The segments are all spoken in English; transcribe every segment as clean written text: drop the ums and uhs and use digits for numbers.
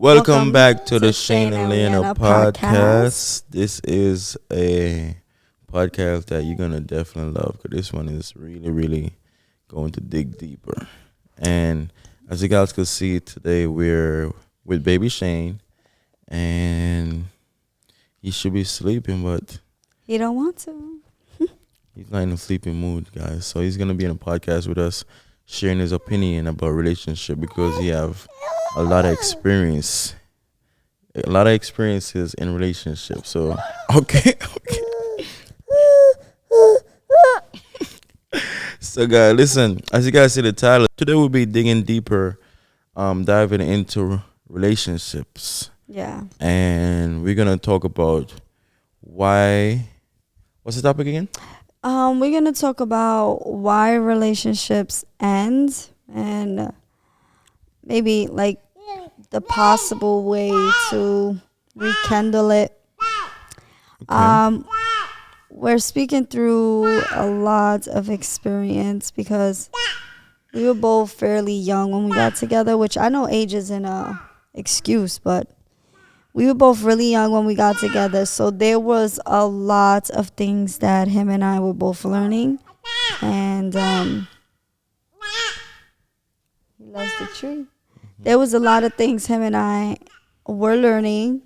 Welcome back to the Shane and Liana Liana podcast. This is a podcast that you're gonna definitely love because this one is really, really going to dig deeper. And as you guys can see today, we're with baby Shane, and he should be sleeping, but He don't want to. he's not in a sleeping mood, guys. So he's gonna be in a podcast with us, sharing his opinion about relationship because he have a lot of experience, a lot of experiences in relationships. So okay, okay. So guys, listen. As you guys see the title, today we'll be digging deeper, diving into relationships, Yeah. and we're gonna talk about why. What's the topic again? We're gonna talk about why relationships end and maybe like the possible way to rekindle it. Okay. We're speaking through a lot of experience because we were both fairly young when we got together, which I know age isn't a excuse, but we were both really young when we got together. So there was a lot of things that him and I were both learning. And he loves the tree. There was a lot of things him and I were learning.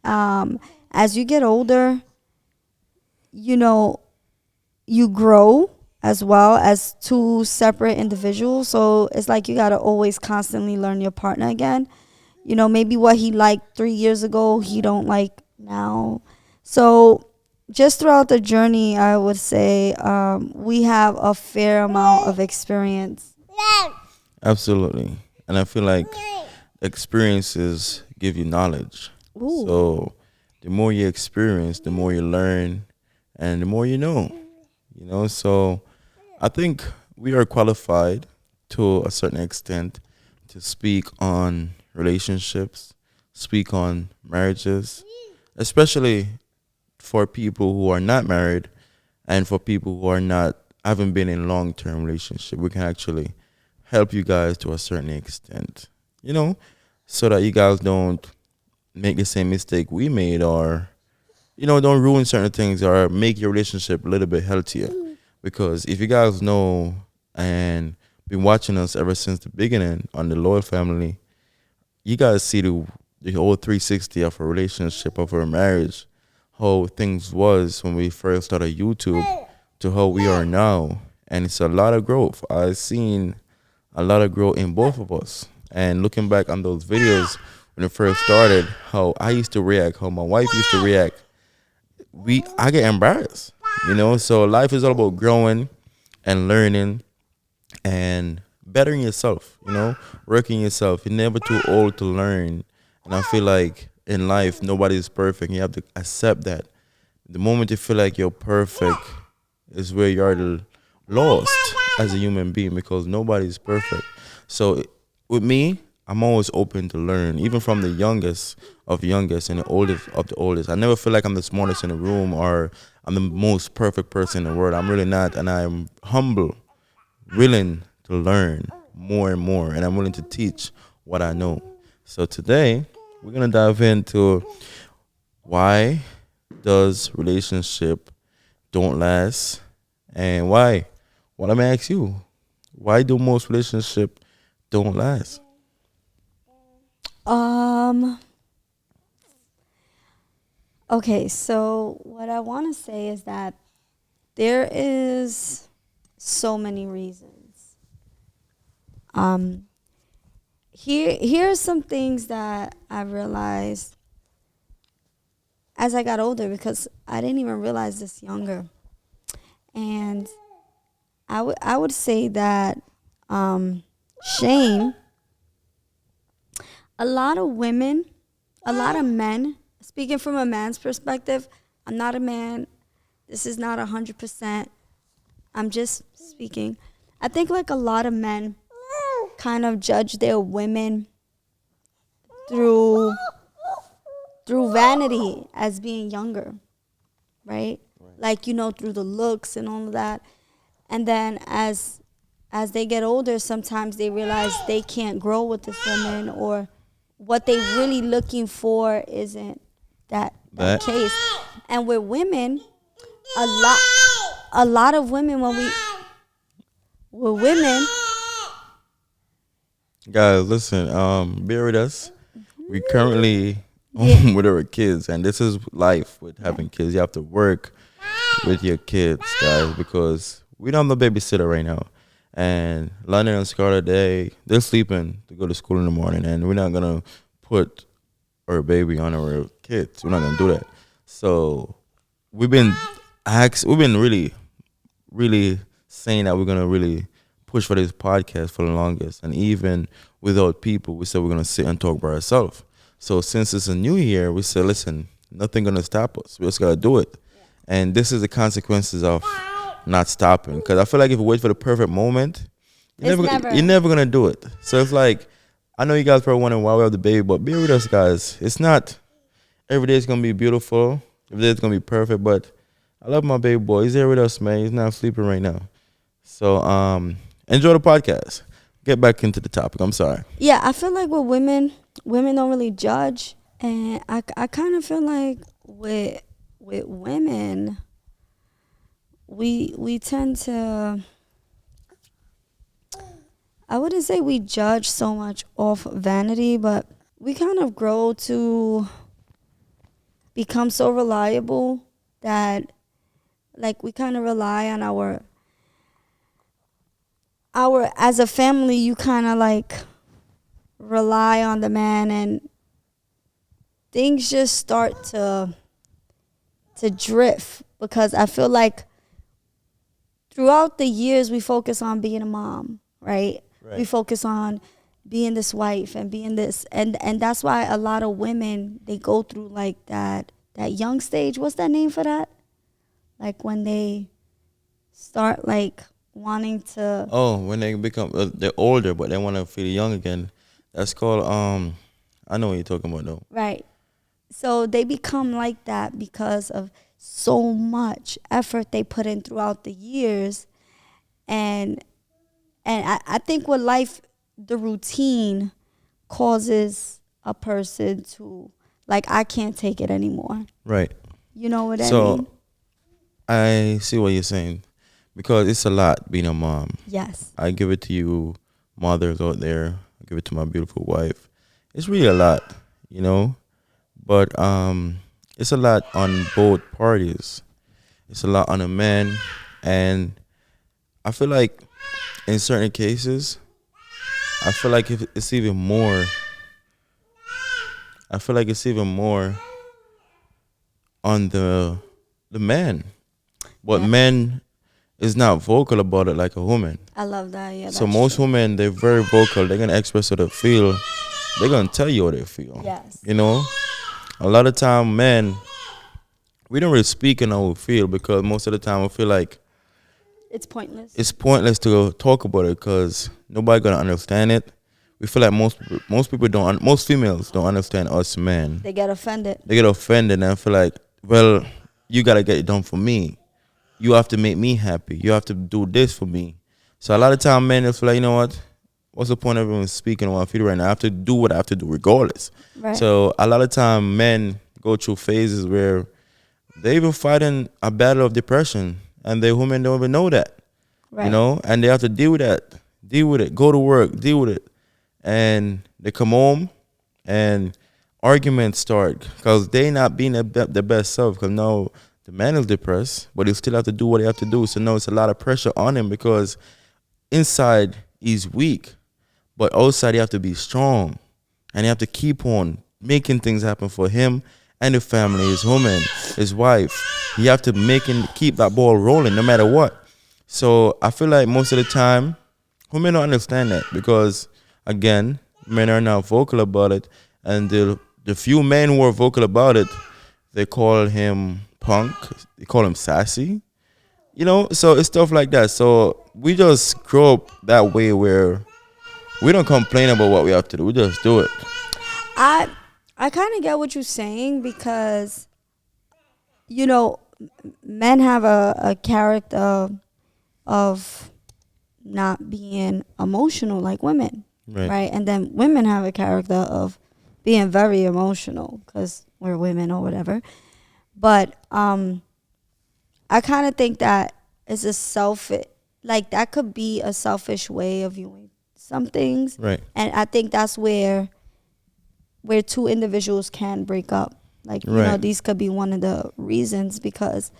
As you get older, you know, you grow as well as two separate individuals. So it's like you got to always constantly learn your partner again. You know, maybe what he liked 3 years ago, he don't like now. So just throughout the journey, I would say we have a fair amount of experience. Absolutely, and I feel like experiences give you knowledge. Ooh. So the more you experience, the more you learn, and the more you know. So I think we are qualified to a certain extent to speak on relationships, speak on marriages, especially for people who are not married and for people who are not haven't been in long term relationship. We can actually help you guys to a certain extent, so that you guys don't make the same mistake we made, or don't ruin certain things, or make your relationship a little bit healthier. Because if you guys know and been watching us ever since the beginning on the Loyal Family, you guys see the whole 360 of a relationship, of a marriage, how things was when we first started YouTube to how we are now. And it's a lot of growth. I've seen a lot of growth in both of us. And looking back on those videos when it first started, how I used to react, how my wife used to react, I get embarrassed. So life is all about growing and learning and bettering yourself, working yourself. You're never too old to learn. And I feel like in life, nobody is perfect. You have to accept that. The moment you feel like you're perfect is where you're lost as a human being, because nobody is perfect. So with me, I'm always open to learn, even from the youngest of youngest and the oldest of the oldest. I never feel like I'm the smartest in the room or I'm the most perfect person in the world. I'm really not, and I'm humble, willing to learn more and more, and I'm willing to teach what I know. So today, we're gonna dive into why does relationship don't last, and why. Well, let me ask you, why do most relationship don't last? Okay, so what I want to say is that there is so many reasons. Here are some things that I realized as I got older, because I didn't even realize this younger. And I would say that Shane, a lot of women, a lot of men, speaking from a man's perspective, I'm not a man. This is not 100%. I'm just speaking. I think like a lot of men kind of judge their women through vanity as being younger, right? Like, through the looks and all of that. And then as they get older, sometimes they realize they can't grow with this woman, or what they really looking for isn't that That case. And with women, a lot a lot of women when we with women. guys, listen. Bear with us. We currently Yeah. with our kids, and this is life with Yeah. having kids. You have to work with your kids, guys, because we don't have no babysitter right now. And London and Scarlett, they're sleeping to go to school in the morning, and we're not gonna put our baby on our kids. We're not gonna do that. So we've been we've been really saying that we're gonna really push for this podcast for the longest, and even without people, we said we're gonna sit and talk by ourselves. So since it's a new year, we said, listen, nothing gonna stop us. We just gotta do it, and this is the consequences of not stopping. Because I feel like if you wait for the perfect moment, you're never gonna do it. So it's like, I know you guys probably wondering why we have the baby, but be with us, guys. It's not every day is gonna be beautiful. Every day is gonna be perfect, but I love my baby boy. He's here with us, man. He's not sleeping right now. So enjoy the podcast. Get back into the topic. I'm sorry. Yeah, I feel like with women don't really judge, and I kind of feel like with women, we tend to, I wouldn't say we judge so much off vanity, but we kind of grow to become so reliable that, like, we kind of rely on our as a family. You kind of like rely on the man, and things just start to drift, because I feel like throughout the years we focus on being a mom, right? We focus on being this wife and being this, and that's why a lot of women, they go through like that young stage. What's that name for that? Like when they start like wanting to. Oh, when they become they're older, but they want to feel young again. That's called I know what you're talking about though. Right. So they become like that because of so much effort they put in throughout the years. And I think with life, the routine causes a person to, like, I can't take it anymore. Right. You know what I So mean? I see what you're saying, because it's a lot being a mom. Yes. I give it to you, mothers out there. I give it to my beautiful wife. It's really a lot, you know. But it's a lot on both parties. It's a lot on a man, and I feel like in certain cases, I feel like if it's even more. I feel like it's even more on the man, but Yeah. men is not vocal about it like a woman. I love that. Yeah. So That's most true. women, they're very vocal. They're gonna express how they feel. They're gonna tell you how they feel. Yes. You know, a lot of time, men, we don't really speak on how we feel, because most of the time we feel like It's pointless. it's pointless to talk about it because nobody gonna understand it. We feel like most females don't understand us men. They get offended. They get offended and feel like, well, you gotta get it done for me. You have to make me happy. You have to do this for me. So a lot of time men just feel like, you know what? What's the point of everyone speaking on what I feel right now? I have to do what I have to do regardless. Right. So a lot of time men go through phases where they even fighting a battle of depression, and the women don't even know that. Right. You know, and they have to deal with that. Deal with it. Go to work. Deal with it. And they come home and arguments start because they not being the best self, because now the man is depressed, but he still have to do what he have to do. So now it's a lot of pressure on him, because inside he's weak, but outside he have to be strong, and he have to keep on making things happen for him and the family, his woman, his wife. He have to keep that ball rolling no matter what. So I feel like most of the time women don't understand that, because again, men are not vocal about it, and the few men who are vocal about it, they call him punk, they call him sassy, you know. So it's stuff like that. So we just grow up that way where we don't complain about what we have to do. We just do it. I kind of get what you're saying, because, you know, men have a character of not being emotional like women, Right. right? And then women have a character of being very emotional because we're women or whatever. But I kind of think that is a selfish, like that could be a selfish way of viewing some things. Right. And I think that's where two individuals can break up. Like, you know, Right. these could be one of the reasons, because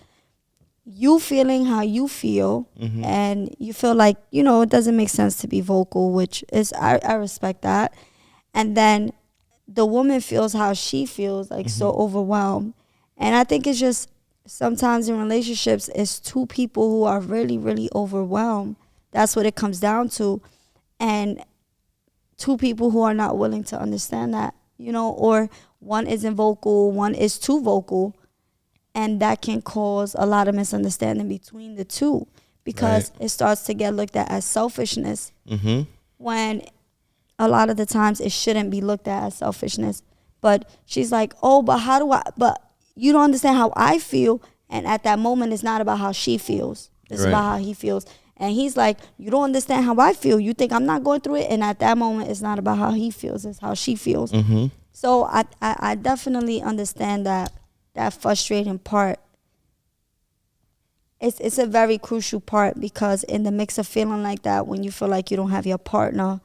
you feeling how you feel, Mm-hmm. and you feel like, you know, it doesn't make sense to be vocal, which is, I respect that. And then the woman feels how she feels, like so overwhelmed. And I think it's just sometimes in relationships, it's two people who are really, really overwhelmed. That's what it comes down to. And two people who are not willing to understand that, you know, or one isn't vocal, one is too vocal, and that can cause a lot of misunderstanding between the two, because Right. it starts to get looked at as selfishness, Mm-hmm. when a lot of the times it shouldn't be looked at as selfishness. But she's like, oh, but how do I, but you don't understand how I feel. And at that moment, it's not about how she feels, it's Right. about how he feels. And he's like, you don't understand how I feel, you think I'm not going through it. And at that moment, it's not about how he feels, it's how she feels. Mm-hmm. So I definitely understand that frustrating part. It's a very crucial part, because in the mix of feeling like that, when you feel like you don't have your partner,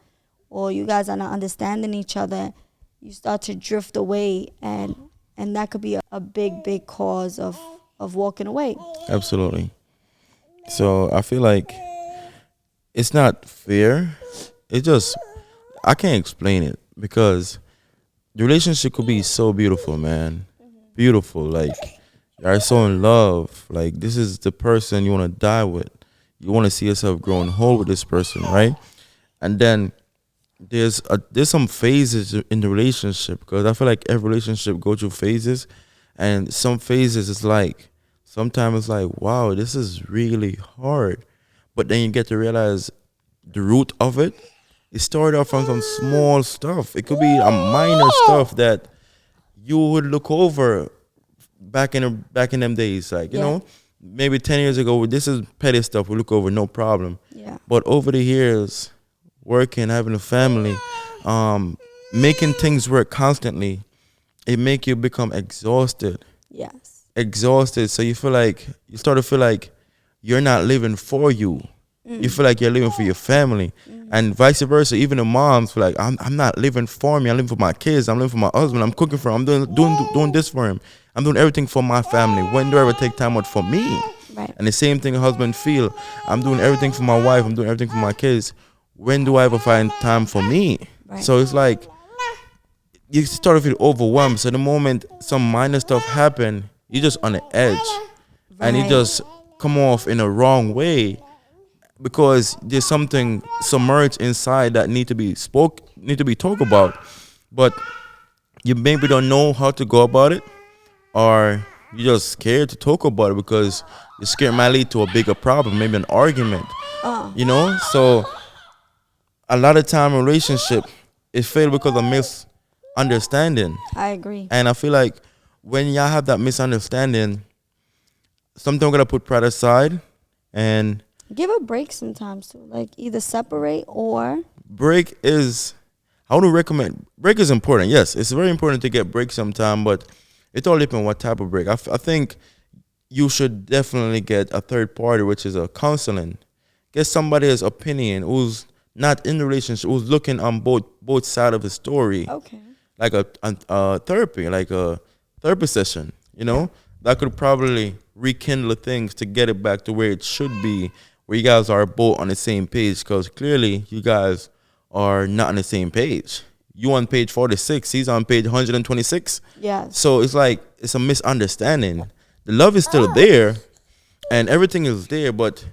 or you guys are not understanding each other, you start to drift away, and that could be a big cause of walking away. Absolutely. So I feel like it's not fair. It just, I can't explain it, because the relationship could be so beautiful, man. Beautiful. Like, you are so in love. Like, this is the person you want to die with. You want to see yourself growing whole with this person, right? And then there's some phases in the relationship, because I feel like every relationship goes through phases, and some phases it's like, sometimes it's like, wow, this is really hard, but then you get to realize the root of it. It started off from some small stuff. It could be a minor stuff that you would look over back in them days, like, you Yeah. know, maybe 10 years ago, this is petty stuff we look over, no problem. Yeah. But over the years, working, having a family, making things work constantly, it make you become Yes. exhausted. So you feel like, you start to feel like you're not living for you. You feel like you're living for your family, and vice versa. Even the moms feel like, I'm not living for me. I'm living for my kids. I'm living for my husband. I'm cooking for him. I'm doing this for him. I'm doing everything for my family. When do I ever take time out for me? Right. And the same thing a husband feel. I'm doing everything for my wife. I'm doing everything for my kids. When do I ever find time for me? Right. So it's like you start to feel overwhelmed. So the moment some minor stuff happen, you're just on the edge, and you Right. just come off in a wrong way, because there's something submerged inside that need to be talked about, but you maybe don't know how to go about it, or you're just scared to talk about it because you're scared it might lead to a bigger problem, maybe an argument, you know. So a lot of time in relationship it failed because of misunderstanding. I agree. And I feel like when y'all have that misunderstanding, sometimes we gotta put pride aside and Give a break sometimes too. Like either separate or break is, I would recommend, break is important. Yes, it's very important to get break sometime, but it all depends what type of break. I think you should definitely get a third party, which is a counseling. Get somebody's opinion who's not in the relationship, who's looking on both sides of the story, okay. like a therapy, like a therapy session. You know, that could probably rekindle things to get it back to where it should be, where you guys are both on the same page, because clearly you guys are not on the same page. You on page 46, he's on page 126. Yes. So it's like it's a misunderstanding. The love is still there and everything is there, but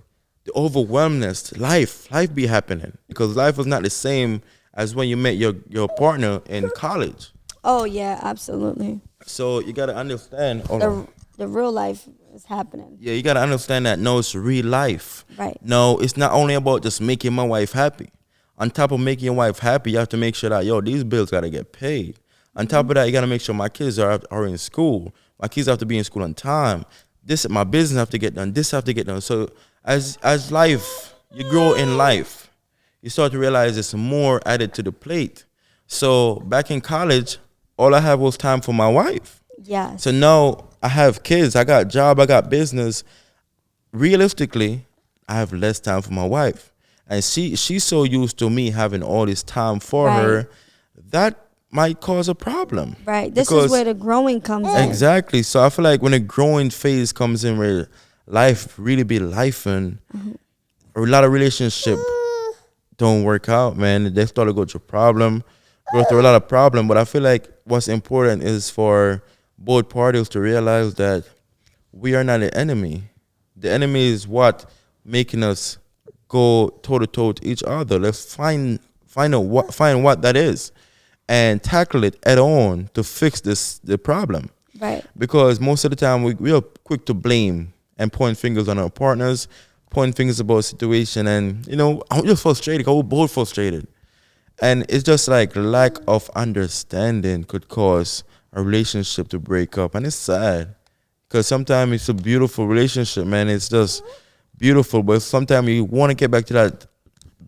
the overwhelmness, life be happening, because life was not the same as when you met your partner in college. Oh yeah, absolutely. So you gotta understand. Hold on. The real life is happening. Yeah, you gotta understand that no, it's real life. Right. No, it's not only about just making my wife happy. On top of making your wife happy, you have to make sure that these bills gotta get paid. On top of that, you gotta make sure my kids are in school. My kids have to be in school on time. My business have to get done. This have to get done. So as life, you grow in life, you start to realize there's more added to the plate. So back in college, all I had was time for my wife. Yes. So now I have kids, I got job, I got business. Realistically, I have less time for my wife. And she's so used to me having all this time for Right. her that might cause a problem. Right. This is Because where the growing comes in. exactly. So I feel like when a growing phase comes in where life really be life and a lot of relationship don't work out, man. They start to go through go through a lot of problem. But I feel like what's important is for both parties to realize that we are not the enemy. The enemy is what making us go toe to toe to each other. Let's find what that is, and tackle it head on to fix the problem. Right. Because most of the time we are quick to blame and point fingers on our partners, point fingers about a situation, and I'm just frustrated. We're both frustrated, and it's just like lack of understanding could cause a relationship to break up, and it's sad because sometimes it's a beautiful relationship, man. It's just beautiful, but sometimes you want to get back to that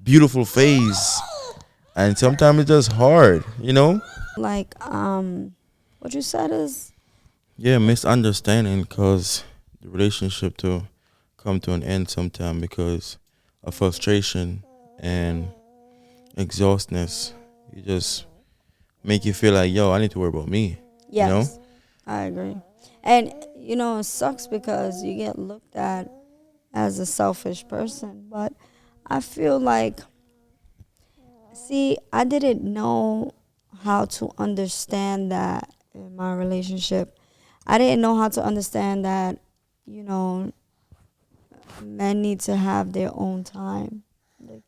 beautiful phase, and sometimes it's just hard. Like, what you said is Yeah, misunderstanding cause the relationship to come to an end sometime because of frustration and exhaustness. You just make you feel like, yo, I need to worry about me. yes. I agree. And it sucks because you get looked at as a selfish person, but I feel like, see, I didn't know how to understand that in my relationship. I didn't know how to understand that, you know, men need to have their own time. Like,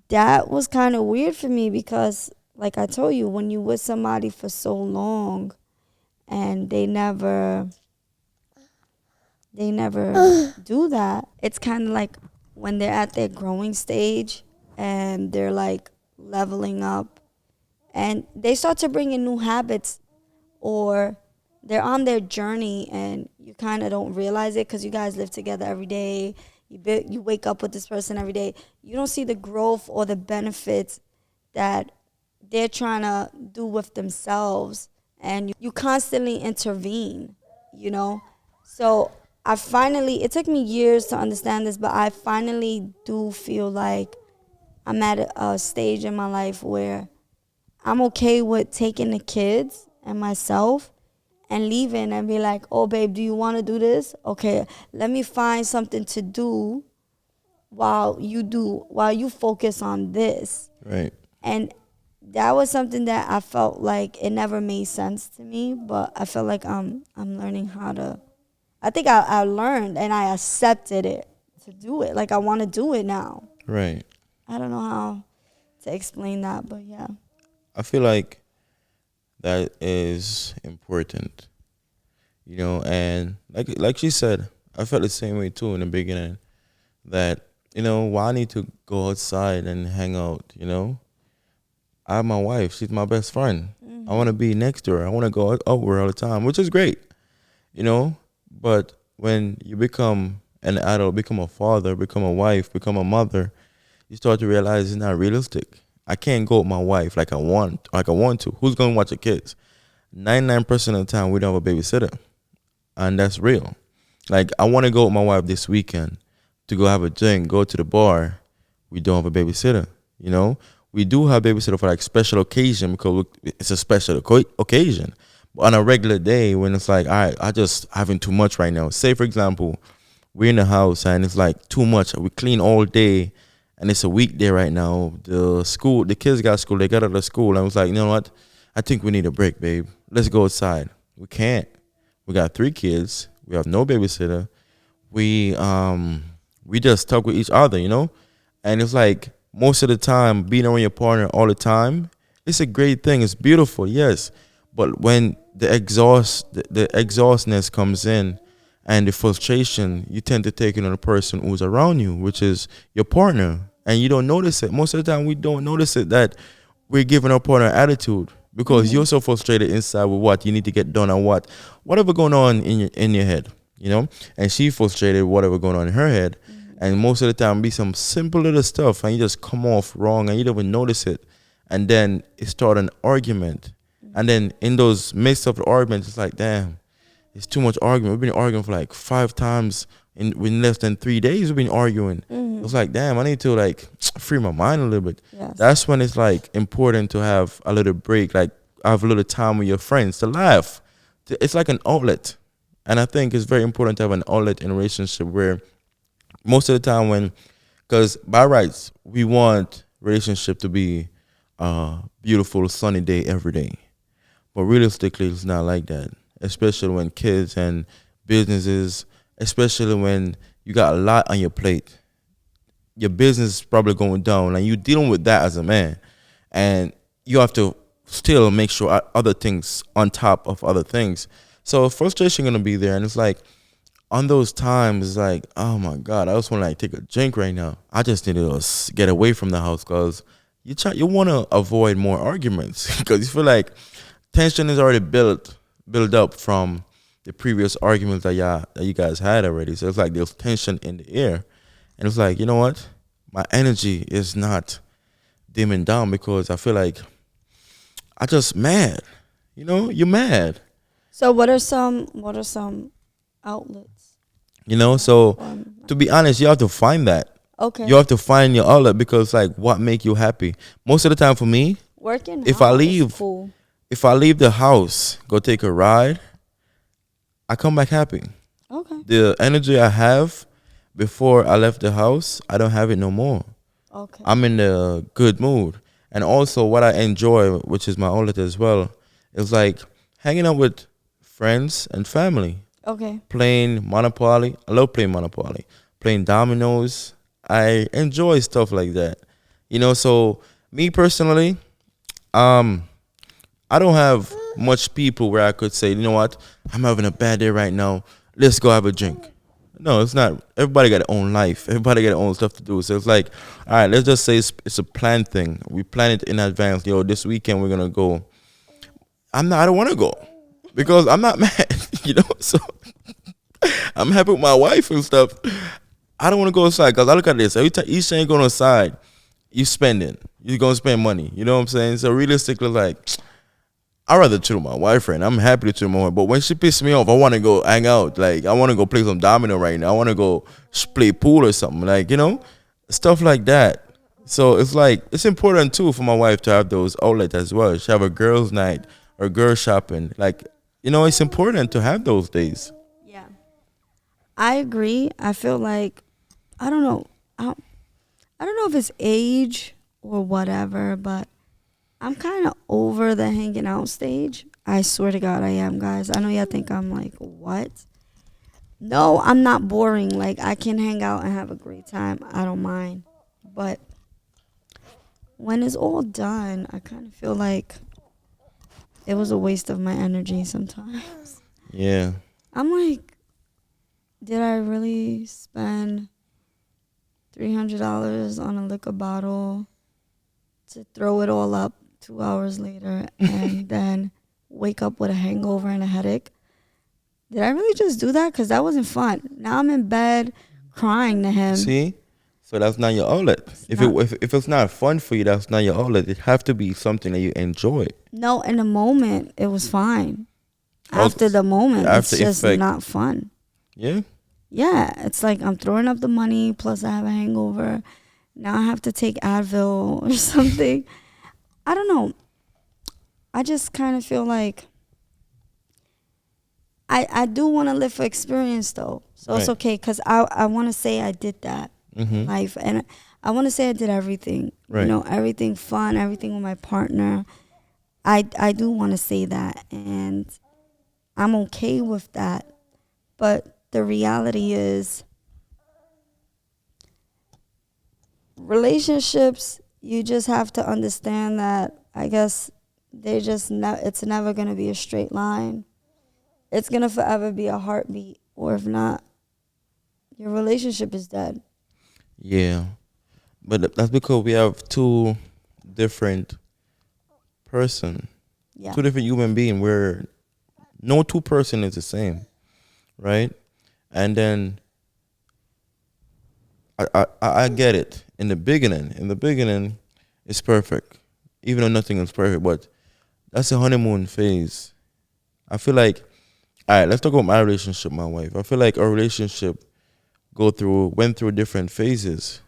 that was kind of weird for me because, like I told you, when you with somebody for so long and they never do that, it's kind of like when they're at their growing stage and they're like leveling up and they start to bring in new habits, or they're on their journey and you kind of don't realize it because you guys live together every day. You wake up with this person every day. You don't see the growth or the benefits that they're trying to do with themselves, and you constantly intervene. So it took me years to understand this, but I finally do feel like I'm at a stage in my life where I'm okay with taking the kids and myself and leaving and be like, oh, babe, do you want to do this? Okay, let me find something to do while you focus on this. Right. And that was something that I felt like it never made sense to me, but I feel like I'm learning how to. I think I learned and I accepted it to do it. Like I want to do it now. Right. I don't know how to explain that, but yeah. I feel like that is important, and like she said, I felt the same way too in the beginning. That why I need to go outside and hang out. I have my wife; she's my best friend. I want to be next to her. I want to go out with her all the time, which is great, But when you become an adult, become a father, become a wife, become a mother, you start to realize it's not realistic. I can't go with my wife like I want to. Who's going to watch the kids? 99% of the time, we don't have a babysitter. And that's real. Like, I want to go with my wife this weekend to go have a drink, go to the bar. We don't have a babysitter, We do have a babysitter for, like, special occasion because it's a special occasion. But on a regular day, when it's like, all right, I just having too much right now. Say, for example, we're in the house and it's, like, too much. We clean all day. And it's a weekday right now. The kids got school. They got out of school. And I was like, you know what? I think we need a break, babe. Let's go outside. We can't. We got 3 kids. We have no babysitter. We just stuck with each other, And it's like most of the time, being around your partner all the time, it's a great thing. It's beautiful, yes. But when the exhaustness comes in, and the frustration, you tend to take it on the person who's around you, which is your partner. And you don't notice it. Most of the time, we don't notice it that we're giving our partner attitude because you're so frustrated inside with what you need to get done and whatever going on in your head, And she frustrated with whatever going on in her head. And most of the time, be some simple little stuff, and you just come off wrong, and you don't even notice it. And then it start an argument. And then in those midst of the arguments, it's like, damn, it's too much argument. We've been arguing for like 5 times in less than 3 days. We've been arguing. It's like, damn, I need to like free my mind a little bit. Yes. That's when it's like important to have a little break, like have a little time with your friends to laugh. It's like an outlet. And I think it's very important to have an outlet in a relationship where most of the time when, because by rights, we want relationship to be beautiful, sunny day every day. But realistically, it's not like that, especially when kids and businesses, especially when you got a lot on your plate. Your business is probably going down, and you're dealing with that as a man. And you have to still make sure other things on top of other things. So frustration going to be there. And it's like, on those times, it's like, oh my God, I just want to like take a drink right now. I just need to get away from the house because you want to avoid more arguments because you feel like tension is already built up from the previous arguments that you guys had already. So it's like there's tension in the air, and it's like, you know what, my energy is not dimming down because I feel like I just mad. You know, you're mad. So what are some outlets? You know, so to be honest, you have to find that. Okay. You have to find your outlet because like what make you happy. Most of the time for me, Working if out I is leave, cool. if I leave the house, go take a ride, I come back happy. Okay. The energy I have before I left the house, I don't have it no more. Okay. I'm in a good mood. And also what I enjoy, which is my outlet as well, is like hanging out with friends and family. Okay. Playing Monopoly. I love playing Monopoly. Playing dominoes. I enjoy stuff like that. You know, so me personally, I don't have much people where I could say, you know what, I'm having a bad day right now. Let's go have a drink. No, it's not. Everybody got their own life. Everybody got their own stuff to do. So it's like, all right, let's just say it's a planned thing. We plan it in advance. Yo, this weekend we're gonna go. I don't want to go because I'm not mad. You know, so I'm happy with my wife and stuff. I don't want to go outside because I look at this. Every time each time you go outside, you spending. You're gonna spend money. You know what I'm saying? So realistically, like, I'd rather chill with my wife, friend. I'm happy to chill with my wife. But when she pisses me off, I want to go hang out. Like, I want to go play some domino right now. I want to go play pool or something. Like, you know, stuff like that. So it's like, it's important too for my wife to have those outlets as well. She have a girls' night or girl shopping. Like, you know, it's important to have those days. Yeah. I agree. I feel like I don't know. I don't know if it's age or whatever, but I'm kind of over the hanging out stage. I swear to God, I am, guys. I know y'all think I'm like, what? No, I'm not boring. Like, I can hang out and have a great time. I don't mind. But when it's all done, I kind of feel like it was a waste of my energy sometimes. Yeah. I'm like, did I really spend $300 on a liquor bottle to throw it all up 2 hours later and then wake up with a hangover and a headache? Did I really just do that? Because that wasn't fun. Now I'm in bed crying to him. See? So that's not your outlet. If it's not fun for you, that's not your outlet. It have to be something that you enjoy. No, in the moment, it was fine. After the moment, it's just not fun. Yeah? Yeah, it's like I'm throwing up the money, plus I have a hangover. Now I have to take Advil or something. I don't know. I just kind of feel like I do want to live for experience, though. So It's okay, because I want to say I did that in life. And I want to say I did everything. Right. You know, everything fun, everything with my partner. I do want to say that. And I'm okay with that. But the reality is, relationships, you just have to understand that, I guess, it's never going to be a straight line. It's going to forever be a heartbeat. Or if not, your relationship is dead. Yeah. But that's because we have two different person. Yeah. Two different human beings where no two person is the same. Right? And then I get it. In the beginning, it's perfect. Even though nothing is perfect, but That's a honeymoon phase. I feel like, all right, let's talk about my relationship, with my wife. I feel like our relationship went through different phases.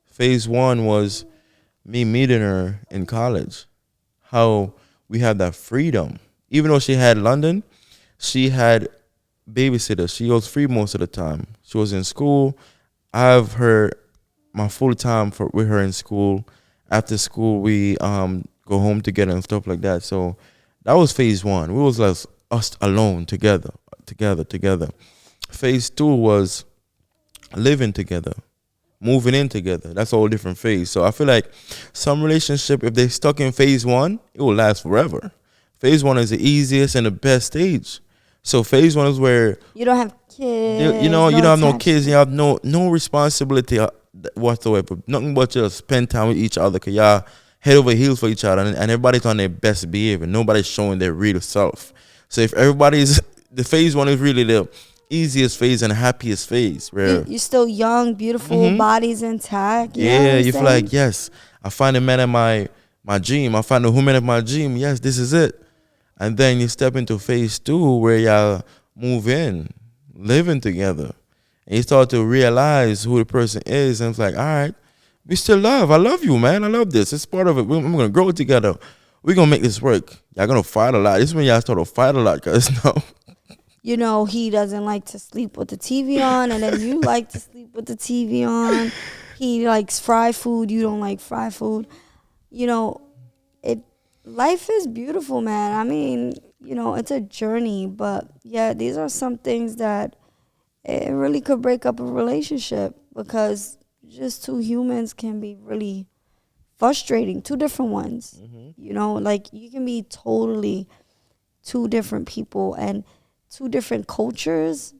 Phase one was me meeting her in college. How we had that freedom. Even though she had London, she had babysitter. She was free most of the time. She was in school. I have her my full time for with her in school. After school, we go home together and stuff like that. So that was phase one. We was like us alone together, together. Phase two was living together, moving in together. That's a whole different phase. So I feel like some relationship, if they stuck in phase one, it will last forever. Phase one is the easiest and the best stage. So phase one is where You don't have you kids. know, you No don't have no kids, you attachment. have no responsibility whatsoever. Nothing but just spend time with each other, cause y'all head over heels for each other, and everybody's on their best behavior. Nobody's showing their real self. So if everybody's the phase one is really the easiest phase and happiest phase You where you're still young, beautiful, bodies intact. You know what yeah, I'm you feel like saying? yes, I find a man at my dream. I find a woman at my dream. Yes, this is it. And then you step into phase two where y'all move in, living together, and you start to realize who the person is. And it's like, all right, we still love. I love you, man. I love this. It's part of it. We're gonna grow together. We're gonna make this work. Y'all gonna fight a lot. This is when y'all start to fight a lot, cause no, You know, he doesn't like to sleep with the TV on, and then you like to sleep with the TV on. He likes fried food. You don't like fried food. You know, it. Life is beautiful, man. I mean, you know, it's a journey, but yeah, these are some things that it really could break up a relationship because just two humans can be really frustrating. Two different ones. You know, like you can be totally two different people and two different cultures.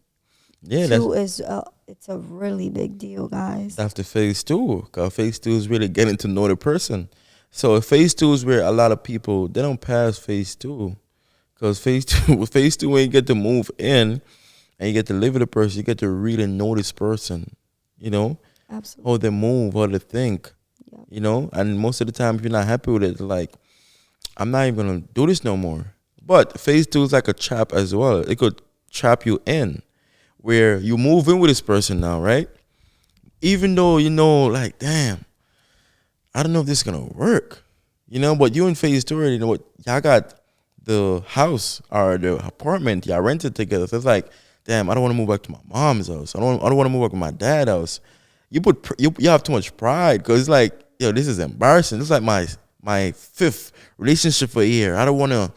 yeah, Two is it's a really big deal, guys. that's the phase two. Cause phase two is really getting to know the person. So phase two is where a lot of people they don't pass phase two. Cause phase two, phase two when you get to move in and you get to live with a person, you get to really know this person. You know Absolutely. how they move, how they think. Yeah. You know, and most of the time if you're not happy with it, like I'm not even gonna do this no more. But phase two is like a trap as well. It could trap you in where you move in with this person now, right? Even though you know, like, damn, I don't know if this is gonna work. You know, but you in phase two already know what y'all got the house or the apartment y'all rented together. So it's like, damn, I don't want to move back to my mom's house. I don't want to move back to my dad's house. You have too much pride because it's like, yo, this is embarrassing. This is like my fifth relationship for a year. I don't want to,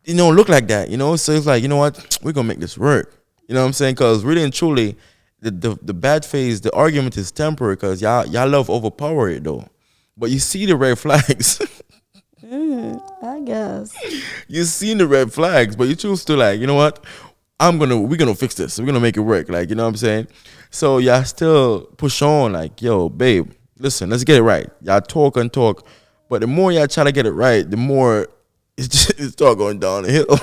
look like that. So it's like, you know what, we're gonna make this work. You know what I'm saying? Because really and truly, the bad phase, the argument is temporary because y'all love overpower it though. But you see the red flags. I guess. You seen the red flags, but you choose to like, you know what? We're gonna fix this. We're gonna make it work. Like, you know what I'm saying? So y'all still push on, like, yo, babe, listen, let's get it right. Y'all talk and talk. But the more y'all try to get it right, the more it start going down the hill.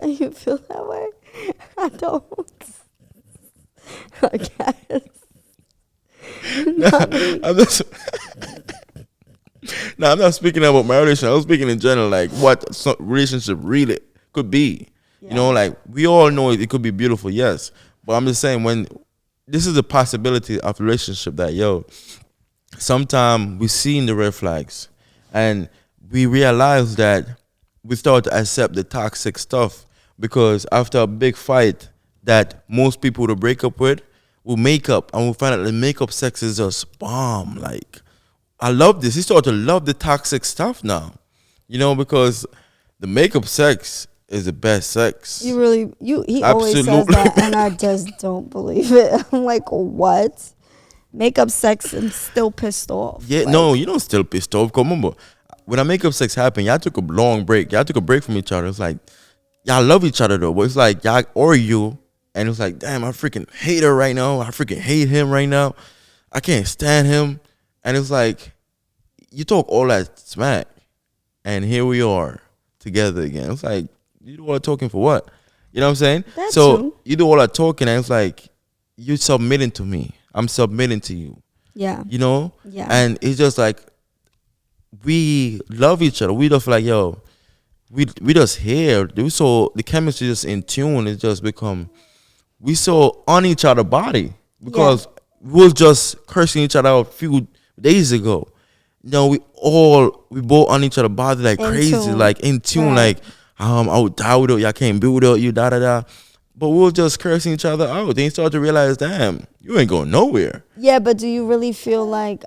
You feel that way? I don't. I guess. Not me. I'm just No, I'm not speaking about my relationship. I was speaking in general, like what some relationship really could be. Yeah. Like we all know it could be beautiful, yes. But I'm just saying when this is a possibility of relationship that sometimes we see the red flags and we realize that we start to accept the toxic stuff because after a big fight that most people to break up with will make up and we find out the makeup sex is just bomb. Like I love this. He started to love the toxic stuff now. Because the makeup sex is the best sex. You really he always says Absolutely. that and I just don't believe it. I'm like, what? Makeup sex and still pissed off. Yeah, Like, no, you don't still pissed off. 'Cause remember, when a makeup sex happened, y'all took a long break. Y'all took a break from each other. It's like, y'all love each other though, but it's like y'all or you, and it's like, damn, I freaking hate her right now. I freaking hate him right now. I can't stand him. And it's like, you talk all that smack, and here we are together again. It's like, you do all that talking for what? You know what I'm saying? That So too. you do all that talking, and it's like, you're submitting to me. I'm submitting to you. yeah. You know? Yeah. And it's just like, we love each other. We just like, yo, we just here. We so the chemistry just in tune. It just become we so on each other body Yeah. because we was just cursing each other out a few days ago. You know, we both on each other body like In crazy, tune. like in tune, Right. like I would die without you, I can't be without you, da da da. But we were just cursing each other out. Then you start to realize, damn, you ain't going nowhere. Yeah, but do you really feel like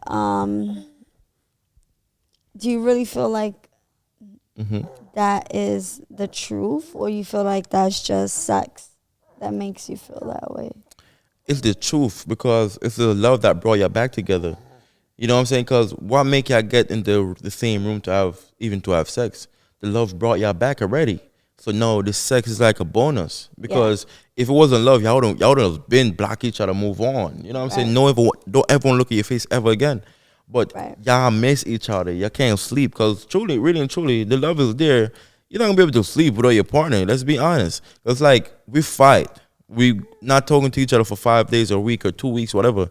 Hmm. that is the truth, or you feel like that's just sex that makes you feel that way? It's the truth because it's the love that brought you back together. You know what I'm saying? Because what make y'all get in the same room to have sex? The love brought y'all back already. So no, the sex is like a bonus. Yeah. Because if it wasn't love, y'all would have been block each other, move on. You know what I'm saying? Right. No, don't ever look at your face ever again. But Right. y'all miss each other. Y'all can't sleep because truly, really and truly, the love is there. You're not gonna be able to sleep without your partner. Let's be honest. It's like we fight. We not talking to each other for 5 days or a week or 2 weeks, whatever.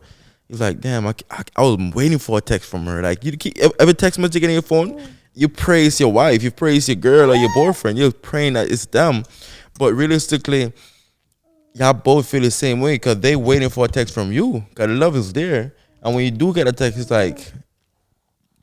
He's like, damn, I was waiting for a text from her. Like, you keep every text message you get on your phone, you praise your wife, you praise your girl or your boyfriend. You're praying that it's them. But realistically, y'all both feel the same way because they waiting for a text from you because the love is there. And when you do get a text, it's like,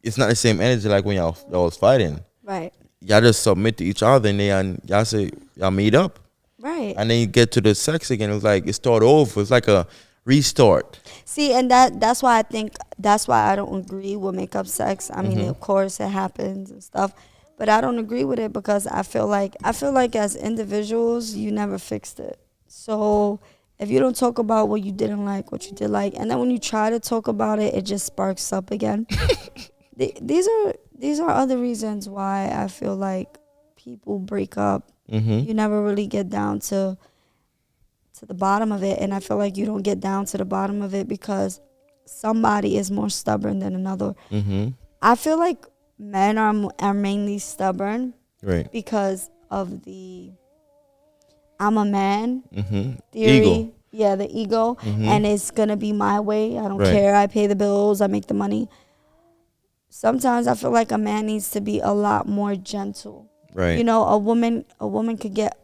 it's not the same energy like when y'all was fighting. Right. Y'all just submit to each other and y'all say, y'all meet up. Right. And then you get to the sex again. It's like, it start over. It's like a restart. See, and that's why I think that's why I don't agree with makeup sex. I mean, of course it happens and stuff, but I don't agree with it because I feel like as individuals, you never fixed it. So if you don't talk about what you didn't like, what you did like, and then when you try to talk about it, it just sparks up again. These are other reasons why I feel like people break up. Mm-hmm. You never really get down to the bottom of it, and I feel like you don't get down to the bottom of it because somebody is more stubborn than another. Mm-hmm. I feel like men are mainly stubborn Right. because of the I'm a man Mm-hmm. theory. Ego. Yeah, the ego, Mm-hmm. and it's gonna be my way. I don't Right. care. I pay the bills. I make the money. Sometimes I feel like a man needs to be a lot more gentle. Right. You know, a woman could get.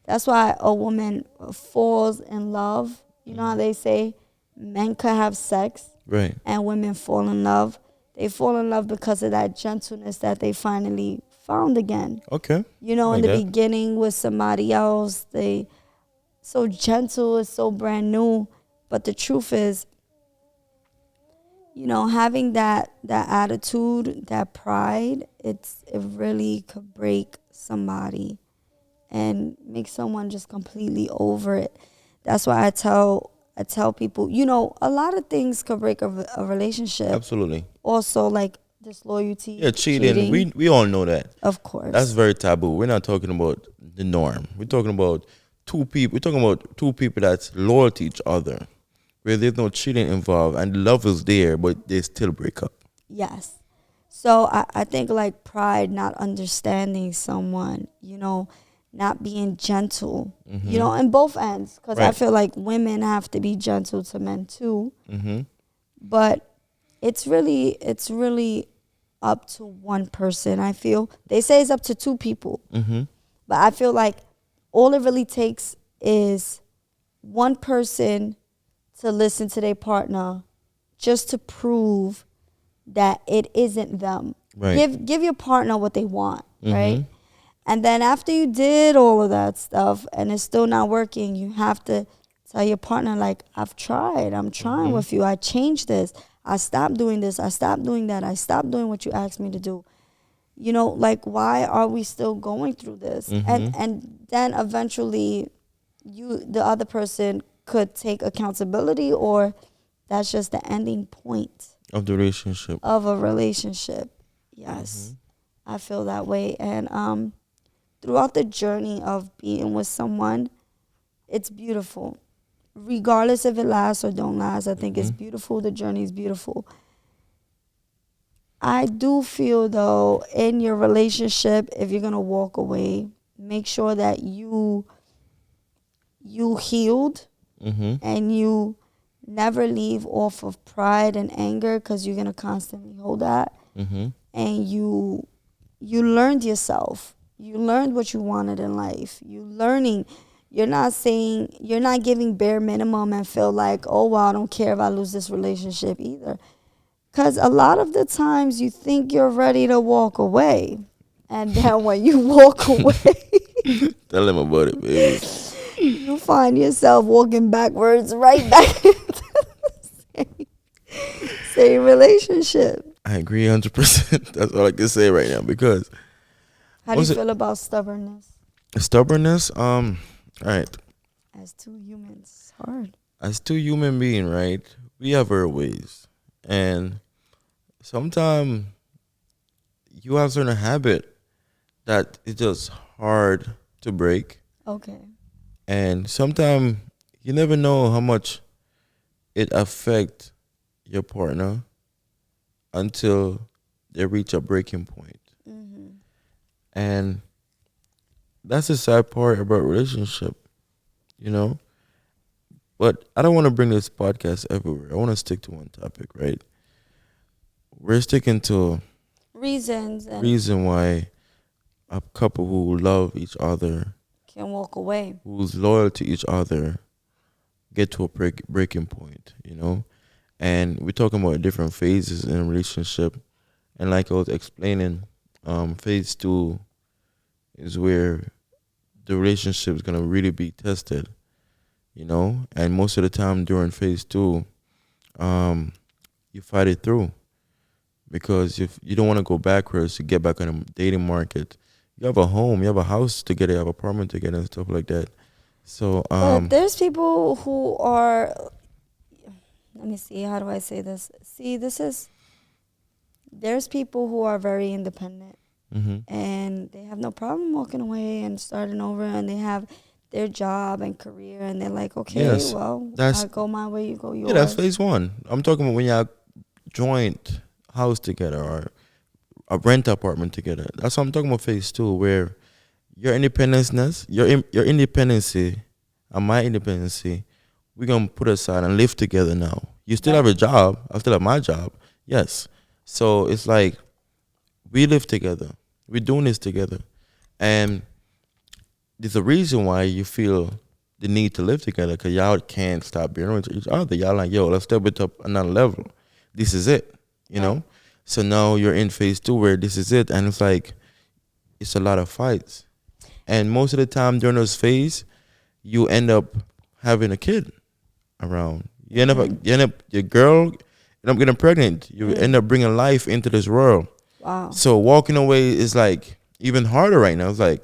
That's why a woman falls in love. You know how they say men could have sex Right. and women fall in love. They fall in love because of that gentleness that they finally found again. Okay. You know, in Like the that. beginning with somebody else, they so gentle, it's so brand new. But the truth is, you know, having that attitude, that pride, it really could break somebody and make someone just completely over it. That's why I tell people, you know, a lot of things could break a relationship. Absolutely. Also, like disloyalty, Yeah, cheating. We all know that. of That's course. very taboo. We're not talking about the norm. We're talking about two people. We're talking about two people that's loyal to each other, where there's no cheating involved and love is there, but they still break up. Yes. So I think like pride, not understanding someone, you know, not being gentle, you know, in both ends. Because I Right. feel like women have to be gentle to men too. Mm-hmm. But it's really up to one person. I feel they say it's up to two people, Mm-hmm. but I feel like all it really takes is one person to listen to their partner just to prove that it isn't them. Right. Give your partner what they want, right? Mhm. And then after you did all of that stuff and it's still not working, you have to tell your partner like, I've tried. I'm trying with you. I changed this. I stopped doing this. I stopped doing that. I stopped doing what you asked me to do. You know, like why are we still going through this? And then eventually the other person could take accountability, or that's just the ending point Of the relationship. of a relationship. Yes, I feel that way. And throughout the journey of being with someone, it's beautiful. Regardless if it lasts or don't last, I think it's beautiful. The journey is beautiful. I do feel though in your relationship, if you're gonna walk away, make sure that you healed Mhm. and you never leave off of pride and anger because you're gonna constantly hold that. Mhm. and you learned yourself. You learned what you wanted in life. You learning. You're not saying, you're not giving bare minimum and feel like, oh well, I don't care if I lose this relationship either. Because a lot of the times you think you're ready to walk away, and then when you walk away, Tell them about it, baby. you find yourself walking backwards right back into the same relationship. I agree 100%. That's all I can say right now because How do you was it feel about stubbornness stubbornness? Right. as two humans? It's hard. As two human being, right? We have our ways, and sometimes you have certain habit that is just hard to break, Okay. and sometimes you never know how much it affect your partner until they reach a breaking point. Mm-hmm. And that's the sad part about relationship, you know. But I don't want to bring this podcast everywhere. I want to stick to one topic, right? We're sticking to Reasons and reason why a couple who love each other, can walk away. who's loyal to each other, get to a breaking point, you know. And we're talking about different phases in a relationship. And like I was explaining, phase two is where the relationship is gonna really be tested, you know. And most of the time during phase two, um, you fight it through because if you don't want to go backwards to get back on the dating market, you have a home, you have a house together, you have an apartment together, and stuff like that. So, But there's people who are, let me see, how do I say this? See, there's people who are very independent hmm and they have no problem walking away and starting over, and they have their job and career, and they're like, okay, yes, well, that's I go my way, you go yours. yeah, that's phase one. I'm talking about when you have joint house together or a rent apartment together. That's what I'm talking about. Phase two, where your independenceness, your independency, and my independency, we're gonna put aside and live together now. You still have Right. a job. I still have my job. Yes. So it's like we live together. We're doing this together, and there's a reason why you feel the need to live together because y'all can't stop being with each other. Y'all like, yo, let's step it up another level. This is it, you Right. know. So now you're in phase two where this is it, and it's like it's a lot of fights, and most of the time during those phase, you end up having a kid around. You end up your girl end up getting pregnant. You end up bringing life into this world. Wow. So walking away is like even harder right now. It's like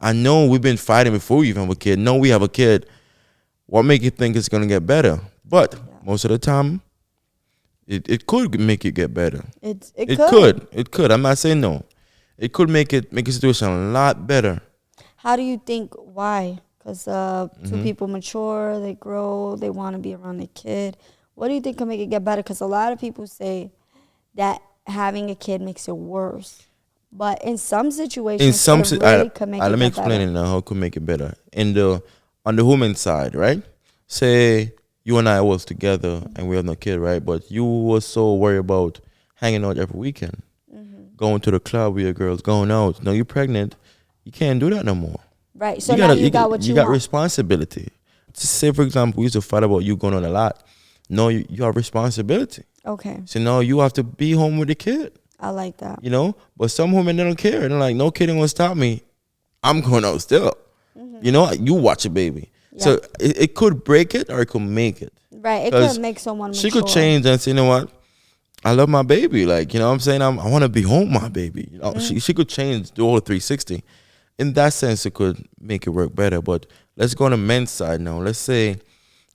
I know we've been fighting before we even have a kid. No, we have a kid. What make you think it's gonna get better? But Yeah. most of the time, it could make it get better. It It could. could. It could. I'm not saying no. It could make a situation a lot better. How do you think? Why? Because two Mhm. people mature, they grow, they want to be around their kid. What do you think can make it get better? Because a lot of people say that having a kid makes it worse, but in some In situations, some, it really could make it let me get explain better. it now. How it could make it better? In the on the woman's side, right? Say you and I was together and we have no kid, right? But you were so worried about hanging out every weekend, going to the club with your girls, going out. Now you're pregnant. You can't do that no more. Right. So now you got what you got want. responsibility. Say for example, we used to fight about you going on a lot. No, you have responsibility. Okay. So now you have to be home with the kid. I like that. You know, but some women they don't care. They're like, no kid ain't gonna stop me. I'm going out still. You know, you watch it, baby. Yeah. So it could break it or it could make it. Right. It 'Cause could make someone She mature. could change and say, you know what? I love my baby. Like, you know what I'm saying? I want to be home with my baby. You know, she could change the whole 360. In that sense, it could make it work better. But let's go on the men's side now. Let's say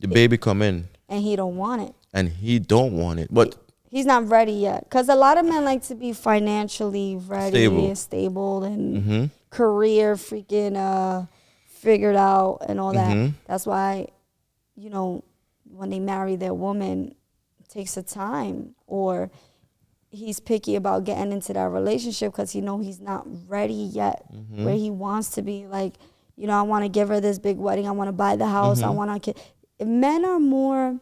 the baby come in And he don't want it. and he don't want it. But He's not ready yet. Because a lot of men like to be financially ready, Stable. stable and Mhm. career freaking figured out and all that. Mhm. That's why, you know, when they marry their woman, it takes a time, or he's picky about getting into that relationship because he know he's not ready yet where he wants to be. Like, you know, I want to give her this big wedding. I want to buy the house. I want to. Men are more.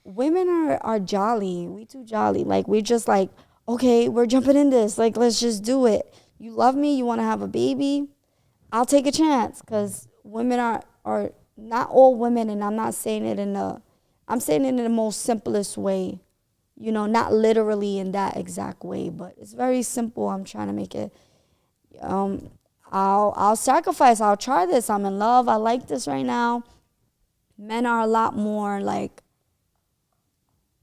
Women are jolly. We too jolly. Like we just like, okay, we're jumping in this. Like, let's just do it. You love me. You want to have a baby. I'll take a chance because women are not all women. And I'm not saying it I'm saying it in the most simplest way. You know, not literally in that exact way, but it's very simple. I'm trying to make it, um, I'll sacrifice. I'll try this. I'm in love. I like this right now. Men are a lot more like,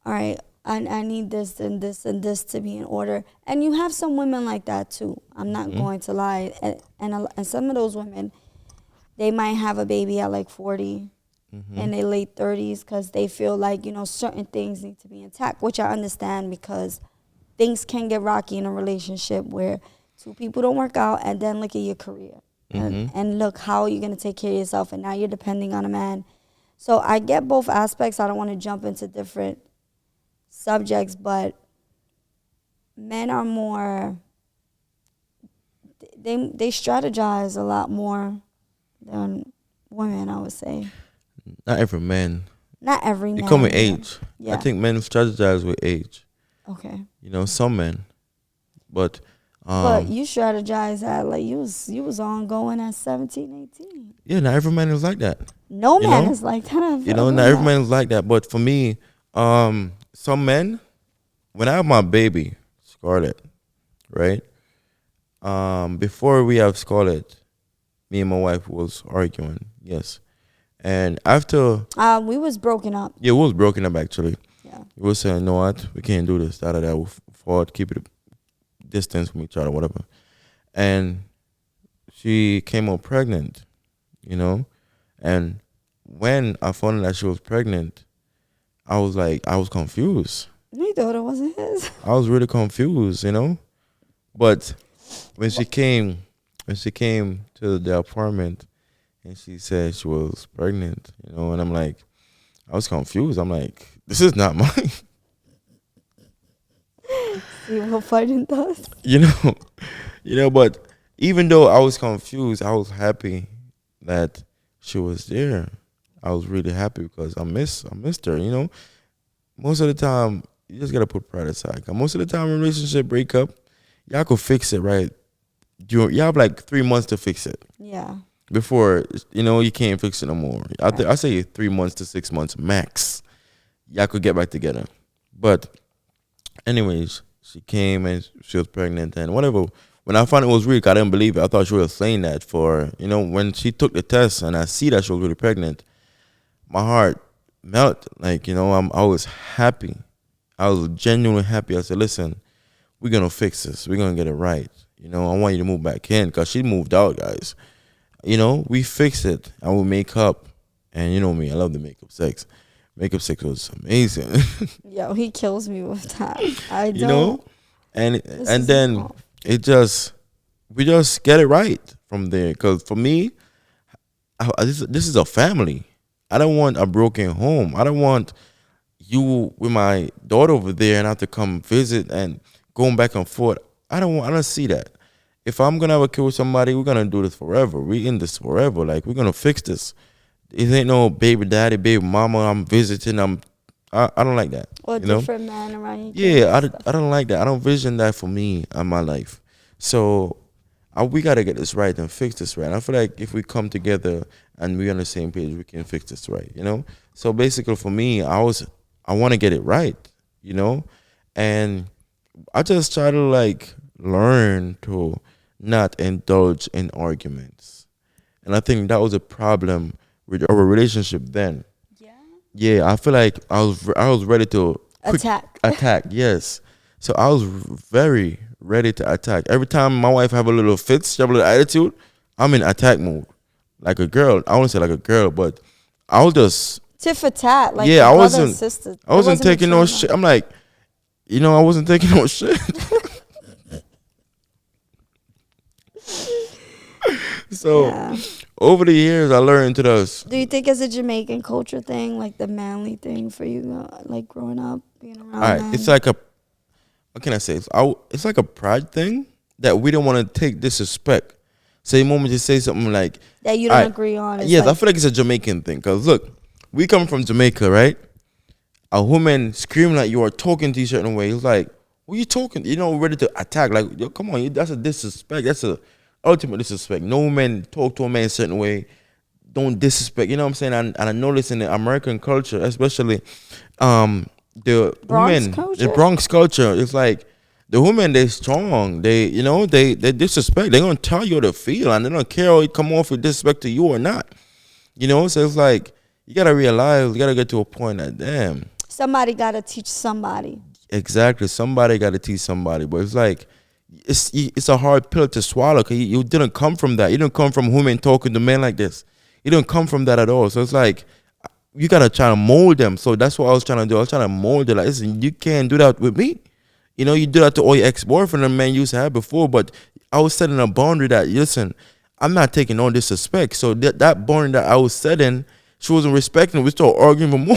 all right, I need this and this and this to be in order. And you have some women like that too. I'm not Mm-hmm. going to lie. And some of those women, they might have a baby at like 40 Mm-hmm. in their late 30s because they feel like, you know, certain things need to be intact, which I understand because things can get rocky in a relationship where two people don't work out, and then look at your career. Mm-hmm. And look, how are you going to take care of yourself? And now you're depending on a man. So I get both aspects. I don't want to jump into different subjects, but men are more, they strategize a lot more than women, I would say. Not every man. Not every It man. come with Yeah. age. I Yeah. think men strategize with age. Okay. You know, some men, but But you strategize at like you was ongoing at 17, 18. yeah, not every man is like that. No You man know? is like that. I've You know, ever not every met. man is like that. But for me, some men, when I have my baby, Scarlett, right? Before we have Scarlett, me and my wife was arguing. Yes, and after, We was broken up. yeah, we was broken up actually. Yeah. We was saying, no, what, we can't do this. That. We fought, keep it a distance from each other, whatever. And she came out pregnant, you know. And when I found out that she was pregnant, I was confused. He thought it wasn't his. I was really confused, you know. But when she came to the apartment and she said she was pregnant, you know, and I'm like, I was confused. I'm like, this is not mine, See what fighting does. you know, you know. But even though I was confused, I was happy that she was there. I was really happy because I missed her, you know. Most of the time, you just gotta put pride aside. 'Cause most of the time, in a relationship breakup, y'all could fix it, right? You have like 3 months to fix it Yeah. before you know you can't fix it no more. I say 3 months to 6 months max. Y'all could get back together. But anyways, she came and she was pregnant and whatever. When I found it was real, I didn't believe it. I thought she was saying that for when she took the test and I see that she was really pregnant, my heart melted. Like I was happy. I was genuinely happy. I said, listen, we're gonna fix this. We're gonna get it right. I want you to move back in because she moved out, guys. We fixed it and we make up. And you know me, I love the makeup sex. Makeup sex was amazing. Yo, he kills me with that. I don't. you know, and This and is then off. we just get it right from there. Because for me, this is a family. I don't want a broken home. I don't want you with my daughter over there and have to come visit and going back and forth. I don't see that. If I'm gonna have a kid with somebody, we're gonna do this forever. We in this forever. Like we're gonna fix this. It ain't no baby daddy, baby mama. I'm visiting. I don't like that. Or you know? different man around you. Yeah, I don't like that. I don't vision that for me in my life. So we gotta get this right and fix this right. I feel like if we come together and we're on the same page, we can fix this right. So basically, for me, I want to get it right. And I just try to like learn to not indulge in arguments. And I think that was a problem with our relationship then. Yeah. Yeah, I feel like I was ready to attack. Yes, so I was very ready to attack. Every time my wife have a little fits, she have a little attitude, I'm in attack mode, like a girl. I wouldn't say like a girl, but I'll just Tit for tat, like yeah. your brother and sister. I wasn't It taking no mature shit. enough. I'm like, I wasn't taking no shit. So Yeah. over the years, I learned to this. Do you think it's a Jamaican culture thing, like the manly thing for you, like growing up, being around All right, men? it's like what can I say? It's like a pride thing that we don't want to take disrespect. So the moment you say something like that you don't all right, agree on. yes, I Like, feel like it's a Jamaican thing. Cause look, we come from Jamaica, right? A woman screaming at you or talking to you a certain way. It's like, who you talking? You know, ready to attack. Like, yo, come on, that's a disrespect. That's a ultimate disrespect. No man talk to a man a certain way. Don't disrespect. You know what I'm saying? And I notice in the American culture, especially, the Bronx women, the culture. Bronx culture, it's like the women. They strong. They, you know, they disrespect. They gonna tell you how to feel, and they don't care how it come off with disrespect to you or not. You know, so it's like you gotta realize, you gotta get to a point that damn. Somebody got to teach somebody. Exactly. Somebody got to teach somebody, but it's like it's a hard pill to swallow because you didn't come from that. You didn't come from women talking to men like this. You didn't come from that at all. So it's like you gotta try to mold them. So that's what I was trying to do. I was trying to mold it. Like, listen, you can't do that with me. You know, you do that to all your ex-boyfriend and men you used to have before. But I was setting a boundary that, listen, I'm not taking no disrespect. So that boundary that I was setting, she wasn't respecting. We started arguing for more.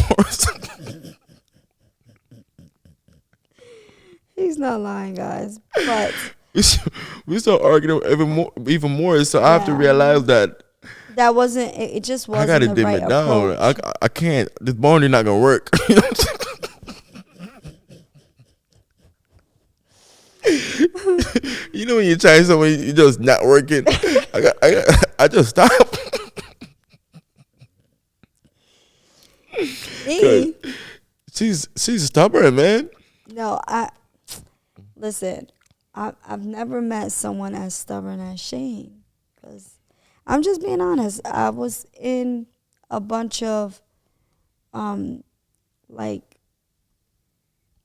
He's not lying, guys. But we start arguing even more. So I have to yeah, realize that that wasn't. It just I gotta wasn't the dim right it down. approach. I can't. This boundary not gonna work. You know what I'm saying? You know when you try something, you just not working. I just stop. Me? She's stubborn, man. No, listen. I've never met someone as stubborn as Shane. Cause I'm just being honest. I was in a bunch of, like,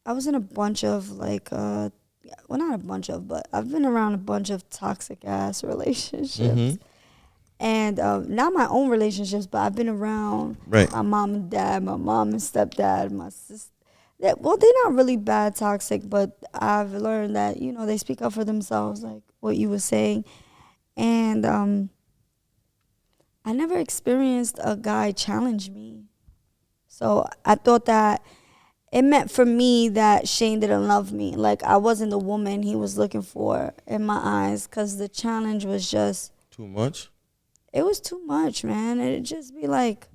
I was in a bunch of like, well, not a bunch of, but I've been around a bunch of toxic ass relationships. Mm-hmm. And not my own relationships, but I've been around Right. my mom and dad, my mom and stepdad, my sister. Well, they're not really bad toxic, but I've learned that, you know, they speak up for themselves, like what you were saying. And I never experienced a guy challenge me. So I thought that it meant for me that Shane didn't love me. Like I wasn't the woman he was looking for in my eyes, because the challenge was just, Too much. it was too much, man. It'd just be like,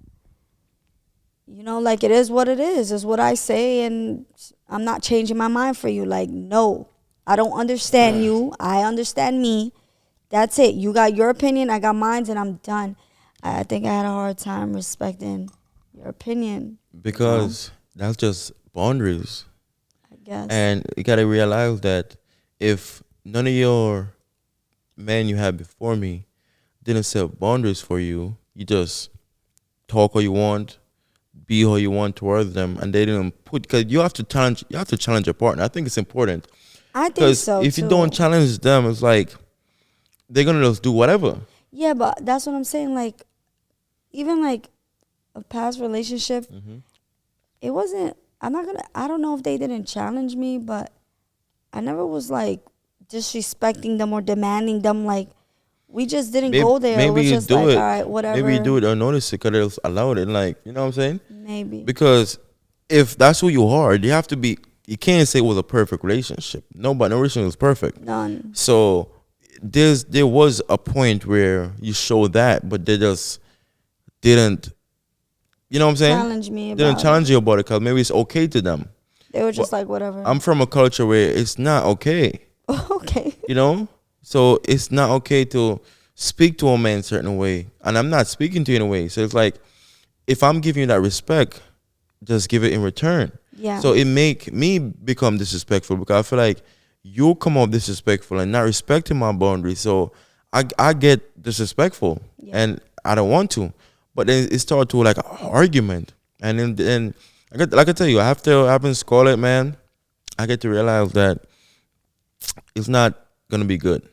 you know, like it is what it is what I say, and I'm not changing my mind for you. Like, no, I don't understand you. I understand me. That's it. You got your opinion, I got mine, and I'm done. I think I had a hard time respecting your opinion. Because that's just boundaries. I guess. And you gotta realize that if none of your men you had before me didn't set boundaries for you, you just talk how you want, be how you want towards them, and they didn't put, because you have to challenge your partner. I think it's important, I think because so if too. you don't challenge them, it's like they're gonna just do whatever. Yeah, but that's what I'm saying. Like, even like a past relationship, it wasn't. I don't know if they didn't challenge me, but I never was like disrespecting them or demanding them. Like, we just didn't go there. It Maybe was you just do like, it. all right, whatever. Maybe you do it unnoticed because it's allowed it. Like, you know what I'm saying? Maybe. Because if that's who you are, you have to be. You can't say it was a perfect relationship. No relationship was perfect. None. So there was a point where you showed that, but they just didn't. You know what I'm saying? Challenge me They didn't about challenge it. you about it because maybe it's okay to them. They were just like, whatever. I'm from a culture where it's not okay. Okay. You know, so it's not okay to speak to a man a certain way, and I'm not speaking to you in a way. So it's like, if I'm giving you that respect, just give it in return. Yeah. So it make me become disrespectful because I feel like you come off disrespectful and not respecting my boundaries. So I get disrespectful, and I don't want to. But then it started to like an argument, and then like I tell you, after having Scarlett, man, I get to realize that it's not gonna be good.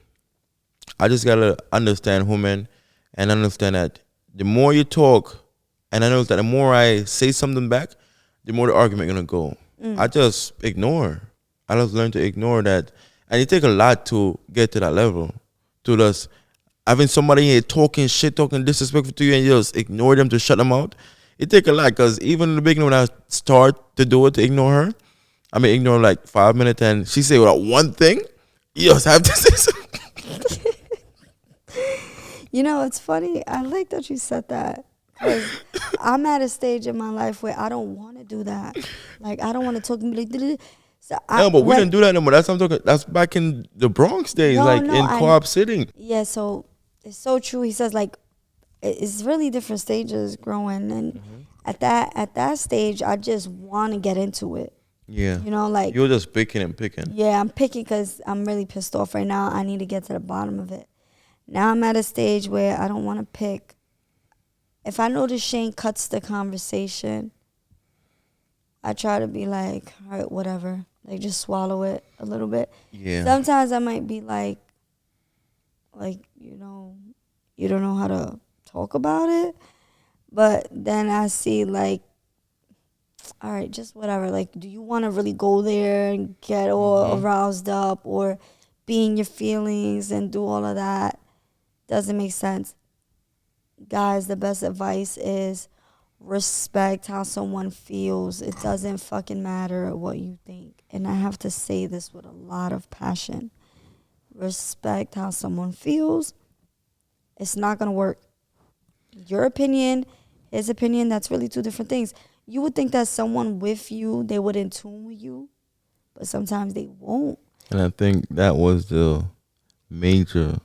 I just gotta understand women and understand that the more you talk, and I know that the more I say something back, the more the argument gonna go. I just ignore. I just learn to ignore that, and it take a lot to get to that level. To just having somebody here talking shit, talking disrespectful to you, and you just ignore them to shut them out. It take a lot, because even in the beginning when I start to do it, to ignore her, I mean ignore like 5 minutes, and she say without one thing, you just have to say something. You know, it's funny. I like that you said that, because I'm at a stage in my life where I don't want to do that. Like, I don't want to talk and be like, So No, but we when didn't do that no more. That's what I'm talking. That's back in the Bronx days, no like no in I co-op sitting. yeah. So it's so true. He says like it's really different stages growing, and at that stage, I just want to get into it. Yeah, You know, like you're just picking and picking. yeah, I'm picky because I'm really pissed off right now. I need to get to the bottom of it. Now I'm at a stage where I don't want to pick. If I notice Shane cuts the conversation, I try to be like, all right, whatever. Like just swallow it a little bit. Yeah, Sometimes I might be like you don't know how to talk about it. But then I see like, all right, just whatever. Like, do you want to really go there and get all hmm aroused up or be in your feelings and do all of that? Doesn't make sense. Guys, the best advice is respect how someone feels. It doesn't fucking matter what you think. And I have to say this with a lot of passion. Respect how someone feels. It's not going to work. Your opinion, his opinion, that's really two different things. You would think that someone with you, they would in tune with you, but sometimes they won't. and I think that was the major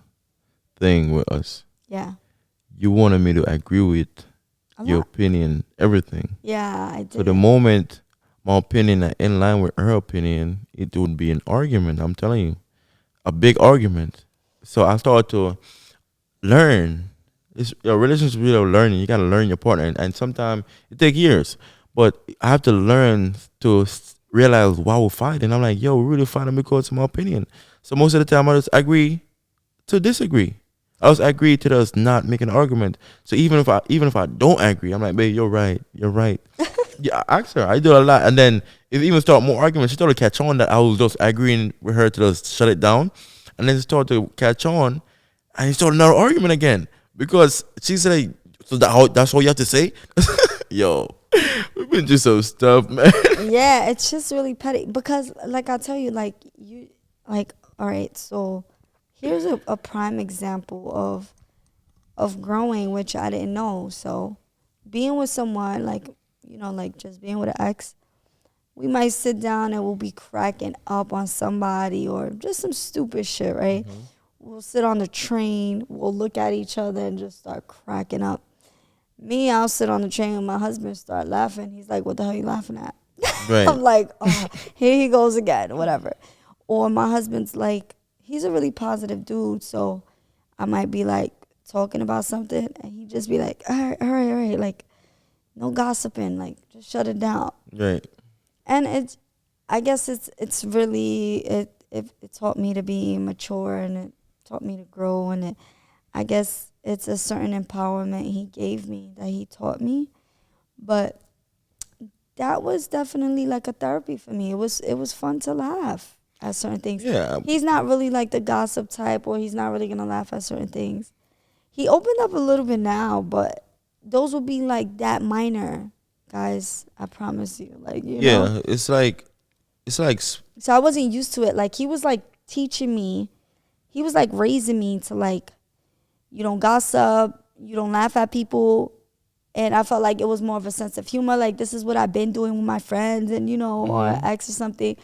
thing with us. Yeah. You wanted me to agree with A your lot. opinion, everything. Yeah, I So the did. moment my opinion are in line with her opinion, it would be an argument. I'm telling you, a big argument. So I started to learn. It's a relationship is really learning. You gotta learn your partner, and sometimes it take years. But I have to learn to realize why we're fighting. I'm like, yo, we're really fighting because of my opinion. So most of the time, I just agree to disagree. I just agree to just not make an argument. So even if I don't agree, I'm like, babe, you're right. You're right. Yeah, I asked her. I do a lot, and then if even start more arguments, she started to catch on that I was just agreeing with her to just shut it down, and then it started to catch on, and it started another argument again because she said, like, "So that's all you have to say." Yo, we've been through some stuff, man. Yeah, it's just really petty because, like I tell you, like you, like all right. So here's a prime example of growing, which I didn't know. So being with someone, like like just being with an ex, we might sit down and we'll be cracking up on somebody or just some stupid shit, right? hmm We'll sit on the train, we'll look at each other and just start cracking up. Me, I'll sit on the train and my husband start laughing. He's like, "What the hell are you laughing at?" Right. I'm like, "Oh, here he goes again," whatever. Or my husband's like, he's a really positive dude, so I might be like talking about something and he just be like, "All right, all right, all right," like no gossiping, like just shut it down. Right. And I guess it's really it taught me to be mature and it taught me to grow and I guess it's a certain empowerment he gave me that he taught me, but that was definitely like a therapy for me. It was fun to laugh at certain things. Yeah. He's not really like the gossip type, or he's not really gonna laugh at certain things. He opened up a little bit now, but those will be like that minor, guys. I promise you, like Yeah. It's like So I wasn't used to it. Like he was like teaching me. He was like raising me to like you don't gossip, you don't laugh at people. And I felt like it was more of a sense of humor. Like this is what I've been doing with my friends and or hmm ex or something.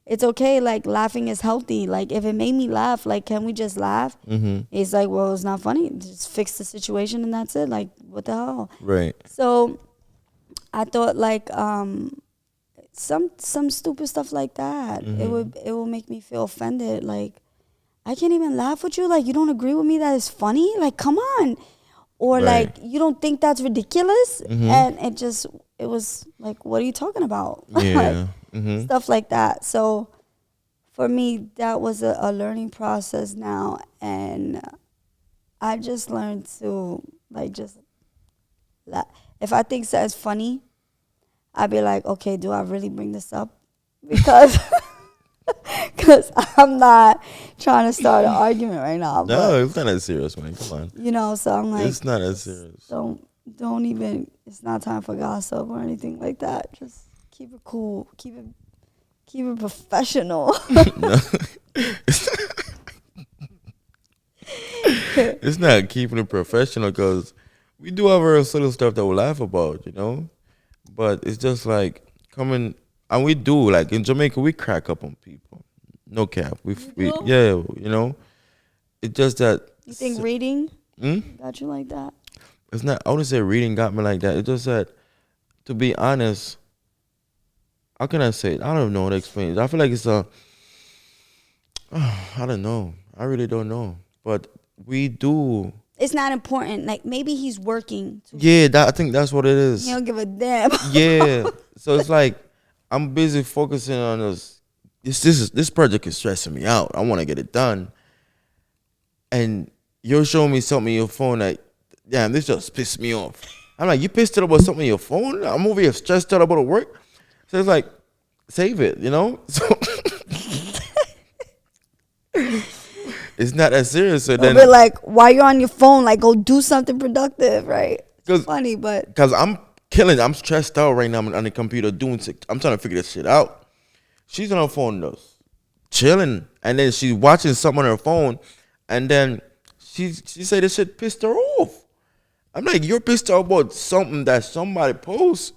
It's okay. Like laughing is healthy. Like if it made me laugh, like can we just laugh? hmm He's like, well, it's not funny. Just fix the situation and that's it. Like what the hell? right. So I thought like some stupid stuff like that. hmm It will make me feel offended. Like I can't even laugh with you. Like you don't agree with me that it's funny. Like come on, or Right. like you don't think that's ridiculous. hmm And it was like, what are you talking about? Like Yeah. hmm stuff like that. So for me, that was a learning process now, and I just learned to like just if I think that's funny, I'd be like, okay, do I really bring this up? Because because I'm not trying to start an argument right now. But No, it's not that serious, man. Come on. so I'm like, It's not that just serious. don't even. It's not time for gossip or anything like that. Just keep it cool. Keep it professional. No. It's not keeping it professional because we do have our little stuff that we laugh about, But it's just like coming. And we do, like in Jamaica, we crack up on people. No cap. We do? yeah, it's just that. You think reading Hmm? got you like that? It's not. I wouldn't say reading got me like that. It's just that, to be honest, how can I say it? I don't know how to explain it. I feel like it's a. I don't know. I really don't know. But we do. It's not important. Like maybe he's working. Yeah, I think that's what it is. He don't give a damn. Yeah. So it's like I'm busy focusing on this. This project is stressing me out. I want to get it done. And you're showing me something on your phone that, damn, this just pissed me off. I'm like, you pissed out about something on your phone? I'm over here stressed out about work. So it's like, save it, you know? So it's not that serious. So then, But like, while you're on your phone, like go do something productive, right? It's funny, but because I'm stressed out right now. I'm on the computer I'm trying to figure this shit out. She's on her phone though, chilling, and then she's watching something on her phone, and then she said this shit pissed her off. I'm like, you're pissed off about something that somebody posts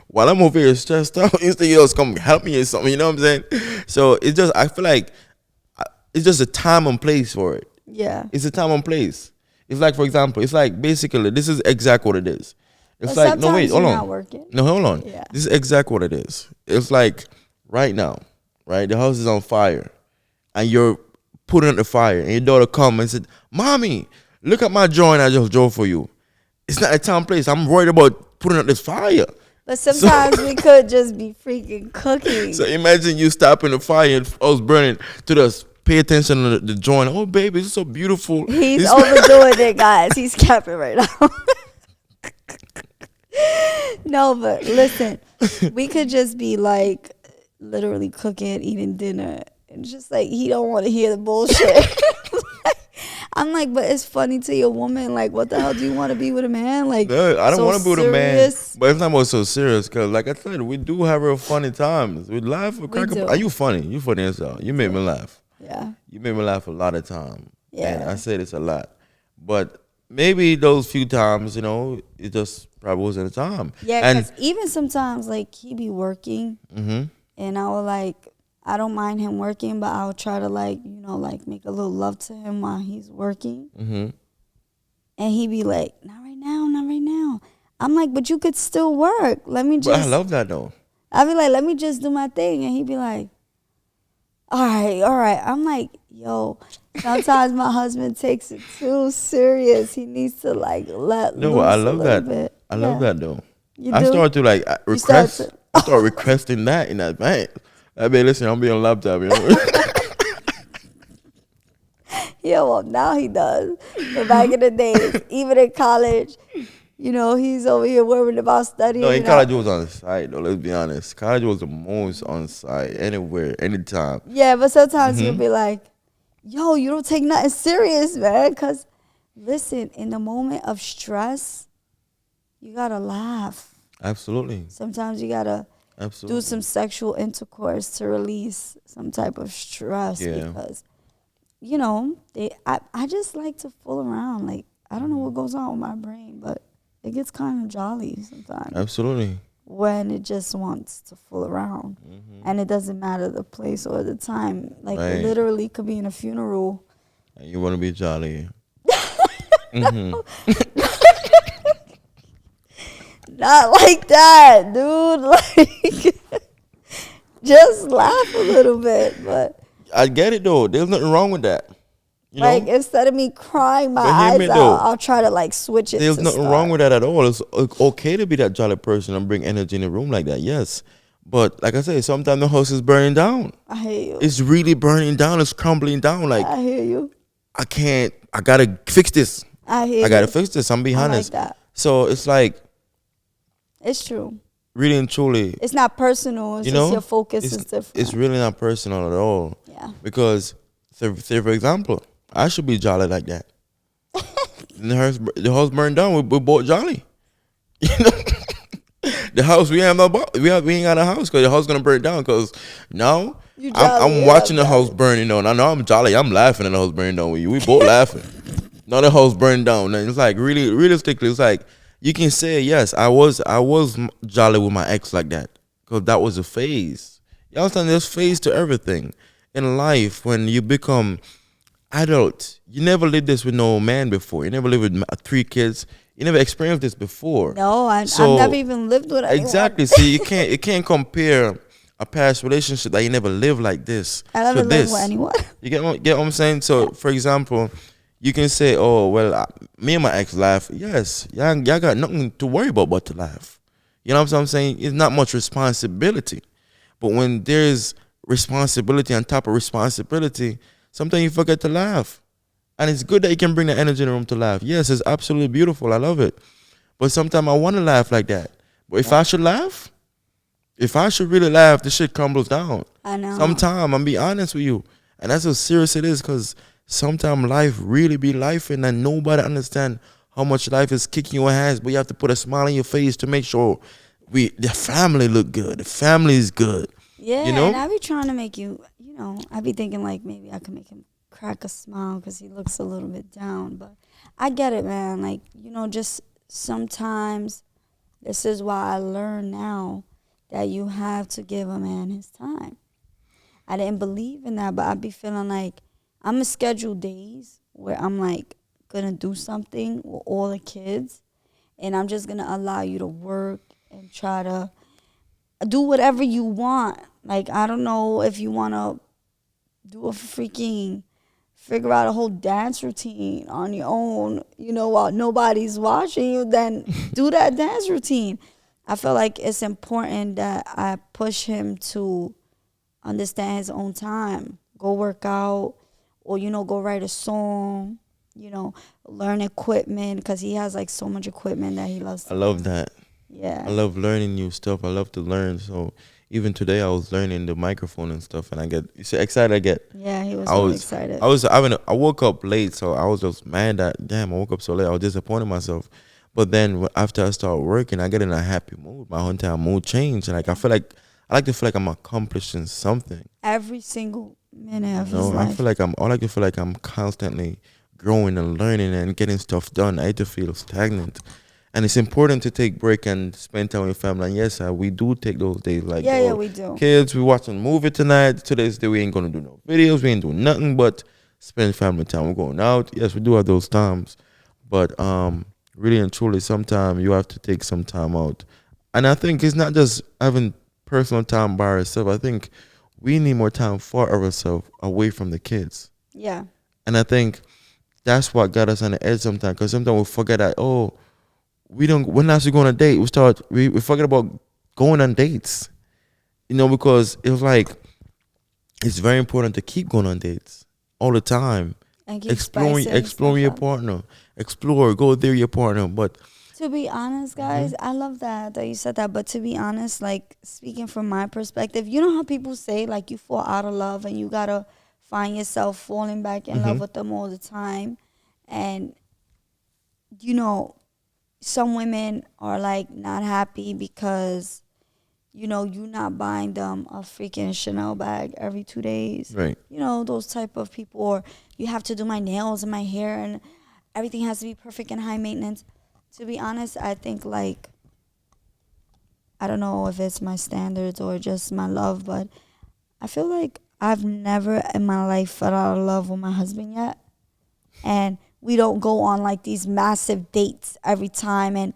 while I'm over here stressed out. Instead, you just come help me or something. You know what I'm saying? So it's just, I feel like it's just a time and place for it. yeah. It's a time and place. It's like, for example, it's like basically this is exactly what it is. It's But like, no, wait, sometimes hold you're on. not working. No, hold on. Yeah. This is exactly what it is. It's like right now, right? The house is on fire, and you're putting out the fire, and your daughter come and said, "Mommy, look at my joint I just drove for you." It's not a time and place. I'm worried about putting out this fire. But sometimes we could just be freaking cooking. So imagine you stopping the fire and I was burning to the pay attention to the joint. Oh, baby, it's so beautiful. He's It's- overdoing it, guys. He's capping right now. No, but listen, we could just be like literally cooking, eating dinner, and just like he don't want to hear the bullshit. I'm like, but it's funny to your woman. Like, what the hell do you want to be with a man? Like, No, I don't so want to be with a man, serious? but it's not more so serious. Cause like I said, we do have real funny times. We laugh, we crack do. up. Are you funny? You funny as hell. You made me laugh. Yeah, You made me laugh a lot of time. And Yeah. I say this a lot, but maybe those few times, it just probably wasn't a time. yeah. And Because even sometimes, like, he be working, mhm, and I will like, I don't mind him working, but I'll try to like, like make a little love to him while he's working. mhm. And he be like, not right now, not right now. I'm like, but you could still work. Let me But just. I love that though. I be like, let me just do my thing. And he be like, all right, all right. I'm like, yo, sometimes my husband takes it too serious. He needs to like let No, loose I a love little that. bit. I love that though. You I do? started to like You start request. to- I start requesting that in advance. I mean, listen, I'm being on laptop. Yeah, well, now he does. But back in the days, even in college, he's over here worrying about studying. No, in and college all- it was on site though. Let's be honest. College was the most on site, anywhere, anytime. Yeah, but sometimes Mm-hmm. he'll be like, yo, you don't take nothing serious, man. Because, listen, in the moment of stress, you got to laugh. Absolutely, Sometimes you got to absolutely. do some sexual intercourse to release some type of stress. Yeah. Because, I just like to fool around. Like, I don't know what goes on with my brain, but it gets kind of jolly sometimes Absolutely. when it just wants to fool around. And it doesn't matter the place or the time. Like, Right. it literally could be in a funeral. And you want to be jolly. Not like that, dude. Like, just laugh a little bit. But, I get it though. There's nothing wrong with that. You like, know, instead of me crying my But hear eyes me out, though. I'll try to, like, switch it. there's to nothing start. wrong with that at all. It's okay to be that jolly person and bring energy in the room like that. Yes, but like I say, sometimes the house is burning down. I hear you. It's really burning down. It's crumbling down. Like I hear you. I can't. I gotta fix this. I hear I gotta you. fix this. I'm being I like honest. that. So it's like It's true. really and truly. It's not personal. It's You just know, your focus it's, is different. It's really not personal at all. Yeah. Because, say for example, I should be jolly like that. And the house burned down. We both jolly. You know, the house we ain't got a house because the house gonna burn down. Because now You jolly, I'm yeah, watching the I'm house burning down. I know I'm jolly. I'm laughing at the house burning down with you. We both laughing. Now the house burned down. And it's like realistically, it's like you can say yes. I was jolly with my ex like that. because that was a phase. You understand? There's phase to everything in life. When you become adult, you never lived this with no man before. You never lived with 3 kids. You never experienced this before. No, I've never So even lived with anyone. exactly. See, you can't compare a past relationship that you never lived like this I to never lived with this. anyone. You get what I'm saying? So, Yeah. for example, you can say, "Oh, well, me and my ex laugh." Yes, y'all got nothing to worry about but to laugh. You know what I'm saying? It's not much responsibility, but when there's responsibility on top of responsibility, sometimes you forget to laugh, and it's good that you can bring the energy in the room to laugh. Yes, it's absolutely beautiful. I love it, but sometimes I want to laugh like that. But if I should laugh, if I should really laugh, the shit crumbles down. I know. Sometime I'm be honest with you, and that's how serious it is. Cause sometimes life really be life, and nobody understand how much life is kicking your ass. But you have to put a smile on your face to make sure the family look good, the family is good. Yeah, You and know, I be trying to make you, I be thinking like maybe I could make him crack a smile because he looks a little bit down. But I get it, man. Like, just sometimes this is why I learn now that you have to give a man his time. I didn't believe in that, but I be feeling like I'm going to schedule days where I'm like going to do something with all the kids, and I'm just going to allow you to work and try to do whatever you want. Like, I don't know if you want to do a freaking figure out a whole dance routine on your own, while nobody's watching you, then do that dance routine. I feel like it's important that I push him to understand his own time. Go work out or, go write a song, learn equipment because he has like so much equipment that he loves I to love learn. that. I Yeah. love learning new stuff. I love to learn. So even today, I was learning the microphone and stuff, and I get you see, excited. I get. Yeah, he was I really was. excited. I was. I woke up late, so I was just mad that damn. I woke up so late. I was disappointed in myself. But then after I start working, I get in a happy mood. My whole entire mood changed, and like I feel like I like to feel like I'm accomplishing something. Every single minute You of his know, I feel life. like I like to feel like I'm constantly growing and learning and getting stuff done. I hate to feel stagnant. And it's important to take break and spend time with family. And yes, we do take those days. Like, Yeah, yeah, oh, we do. kids, we watching a movie tonight. Today's day we ain't gonna do no videos. We ain't doing nothing but spend family time. We're going out. Yes, we do have those times, but really and truly, sometimes you have to take some time out. And I think it's not just having personal time by ourselves. I think we need more time for ourselves away from the kids. Yeah. And I think that's what got us on the edge sometimes. Because sometimes we forget that, oh, we're not actually going on a date. We forget about going on dates. Because it was like it's very important to keep going on dates all the time. And keep Exploring spicing exploring stuff your up. partner. Explore, go there your partner. But To be honest, guys, I love that you said that. But to be honest, like speaking from my perspective, you know how people say like you fall out of love and you gotta find yourself falling back in love mhm, with them all the time. And you know, some women are like not happy because you're not buying them a freaking Chanel bag every 2 days. right. Those type of people, or you have to do my nails and my hair and everything has to be perfect and high maintenance. To be honest, I think like I don't know if it's my standards or just my love, but I feel like I've never in my life fell out of love with my husband yet. And we don't go on like these massive dates every time, and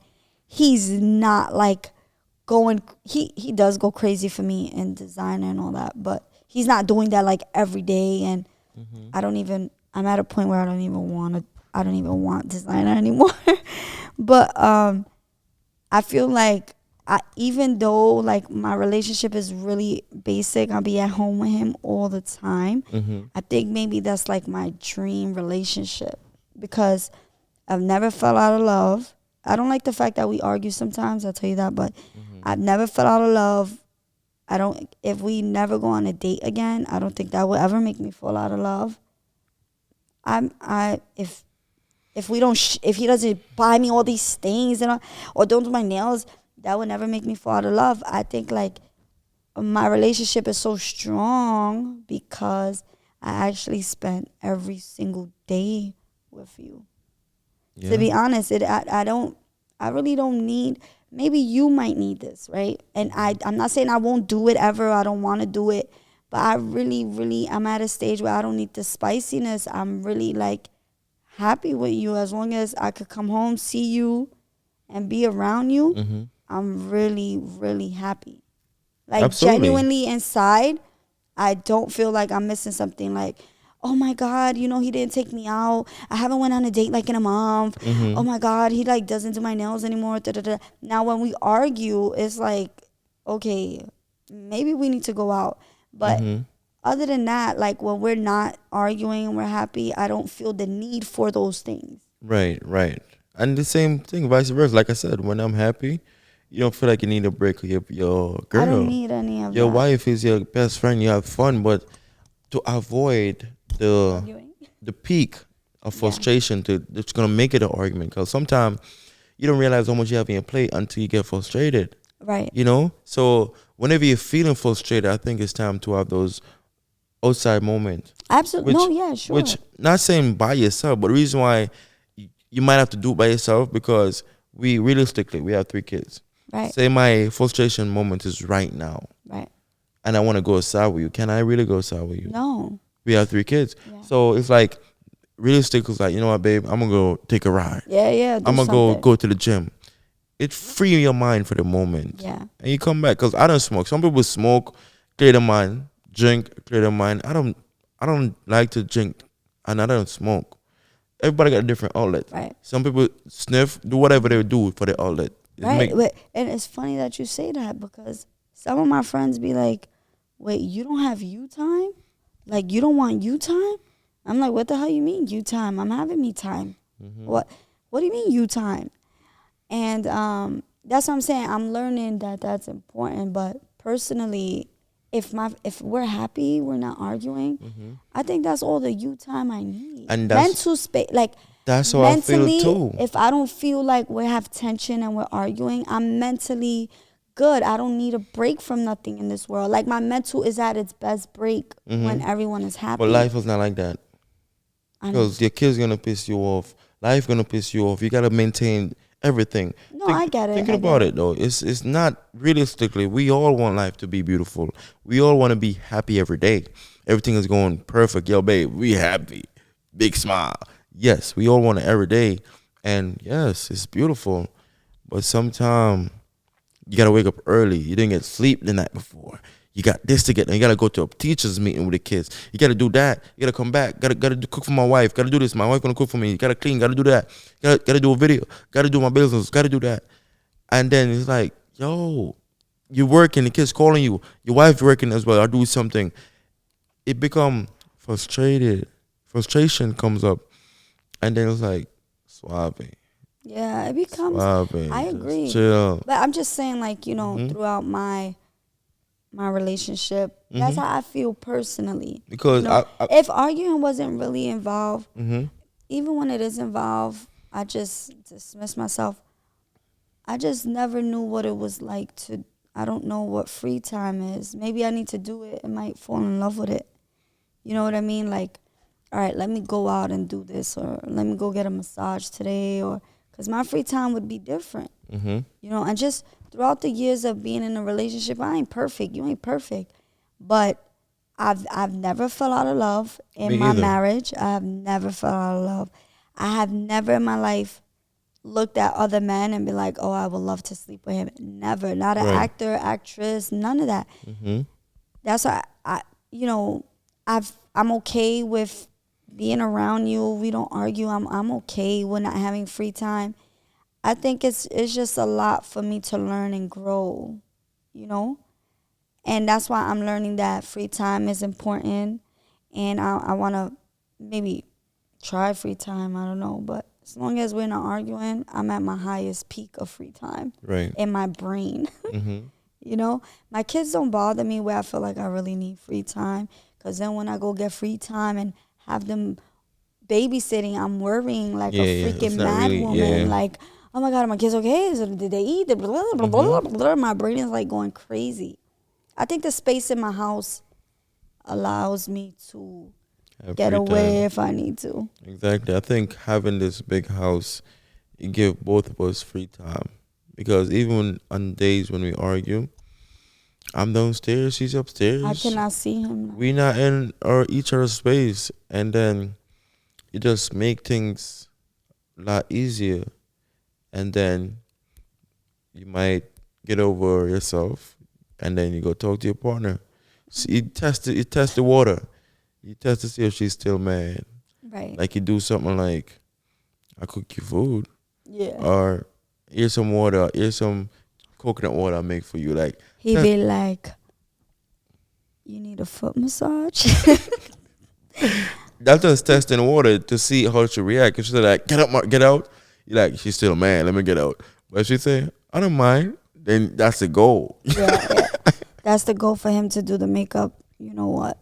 he's not like going he does go crazy for me in designer and all that, but he's not doing that like every day. And Mhm. I'm at a point where I don't even want designer anymore. But I feel like even though like my relationship is really basic, I'll be at home with him all the time. Mhm. I think maybe that's like my dream relationship because I've never fell out of love. I don't like the fact that we argue sometimes, I'll tell you that, but Mhm. I've never fell out of love. If we never go on a date again, I don't think that will ever make me fall out of love. If we don't, if he doesn't buy me all these things and or don't do my nails, that would never make me fall out of love. I think like my relationship is so strong because I actually spent every single day with you. To Yeah. be honest, I really don't need maybe you might need this, right? And I'm not saying I won't do it ever. I don't want to do it. But I really, really, I'm at a stage where I don't need the spiciness. I'm really like happy with you as long as I could come home, see you, and be around you. Mm-hmm. I'm really, really happy. Like Absolutely. genuinely inside, I don't feel like I'm missing something. Like, oh my God, he didn't take me out. I haven't went on a date like in a month. Oh Mm-hmm. my God, he like doesn't do my nails anymore. Da, da, da. Now when we argue, it's like, okay, maybe we need to go out. But Mm-hmm. other than that, like when we're not arguing and we're happy, I don't feel the need for those things. Right, right. And the same thing, vice versa. Like I said, when I'm happy, you don't feel like you need a break with your I don't girl. need any of Your that. wife is your best friend. You have fun, but to avoid Arguing. the peak of Yeah. frustration, it's gonna make it an argument. Because sometimes you don't realize how much you have in your plate until you get frustrated. Right. So whenever you're feeling frustrated, I think it's time to have those outside moments. Absolutely. Which No, yeah, which sure. not saying by yourself, but the reason why you might have to do it by yourself because we realistically we have 3 kids. Right. Say my frustration moment is right now, Right. and I want to go outside with you. Can I really go outside with you? No. We have 3 kids, Yeah. so it's like realistic. It's like, you know what, babe, I'm gonna go take a ride. Yeah, yeah. Do I'm gonna something. go to the gym. It free your mind for the moment, Yeah. and you come back. Cause I don't smoke. Some people smoke, clear their mind, drink, clear their mind. I don't like to drink, and I don't smoke. Everybody got a different outlet. Right. Some people sniff, do whatever they do for the outlet. It Right. make And it's funny that you say that because some of my friends be like, wait, you don't have you time? Like, you don't want you time? I'm like, what the hell you mean you time? I'm having me time. Mhm. What do you mean you time? And that's what I'm saying. I'm learning that that's important. But personally, if we're happy, we're not arguing. Mhm. I think that's all the you time I need. And Mental space, like that's how I feel mentally. too. If I don't feel like we have tension and we're arguing, I'm mentally good. I don't need a break from nothing in this world. Like my mental is at its best break when Mhm. everyone is But happy. life is not like that. And Because your kid's gonna piss you off. Life gonna piss you off. You gotta maintain everything. no, I get it. Thinking I get about it. it though, it's not realistically. We all want life to be beautiful. We all want to be happy every day. Everything is going perfect. Yo, babe, we happy. Big smile. Yes, we all want it every day, and yes, it's beautiful. But sometimes you gotta wake up early. You didn't get sleep the night before. You got this to get done. You gotta go to a teachers meeting with the kids. You gotta do that. You gotta come back. Cook for my wife. Gotta do this. My wife gonna cook for me. You gotta clean. Gotta do that. Gotta do a video. Gotta do my business. Gotta do that. And then it's like, yo, you're working. The kids calling you. Your wife working as well. I do something. It become frustrated. Frustration comes up, and then it's like, suave, Yeah, it becomes. suave. I Just agree, chill. but I'm just saying, like Mhm. throughout my relationship, that's Mhm. how I feel personally. You Because know, if arguing wasn't really involved, mhm. even when it is involved, I just dismiss myself. I just never knew what it was like to. I don't know what free time is. Maybe I need to do it and might fall in love with it. You know what I mean? Like, all right, let me go out and do this, or let me go get a massage today, or because my free time would be different. Mhm. And just throughout the years of being in a relationship, I ain't perfect. You ain't perfect, but I've never fell out of love in Me my either. marriage. I have never fell out of love. I have never in my life looked at other men and be like, oh, I would love to sleep with him. Never. Not an Right. actor, actress, none of that. Mhm. That's why you know, I'm okay with being around you. We don't argue. I'm okay with not having free time. I think it's just a lot for me to learn and grow, you know? And that's why I'm learning that free time is important. And I want to maybe try free time. I don't know. But as long as we're not arguing, I'm at my highest peak of free time Right. in my brain. Mhm. My kids don't bother me where I feel like I really need free time. Because then when I go get free time and have them babysitting, I'm worrying like a Yeah, yeah. It's freaking not mad really. woman. Yeah. Like, oh my God, are my kids okay? Did they eat? Blah, blah, blah, blah, Mhm. blah, blah. My brain is like going crazy. I think the space in my house allows me to Have get free away time. if I need to. Exactly. I think having this big house, it give both of us free time Because even on days when we argue, I'm downstairs, she's I upstairs. cannot see him now. We not in our each other's space, and then it just make things a lot easier. And then you might get over yourself, and then you go talk to your partner. See, you test the water. You test to see if she's still mad. Right. Like you do something like, I cook you food, Yeah. or here's some water, here's some coconut water I make for you. Like He test, be like, you need a foot massage? that's just testing water to see how she react. If she's like, get up, get out, you like, she's still mad. Let me get out. But if she say, I don't mind, then that's the goal. Yeah, yeah. That's the goal for him to do the makeup. You know what?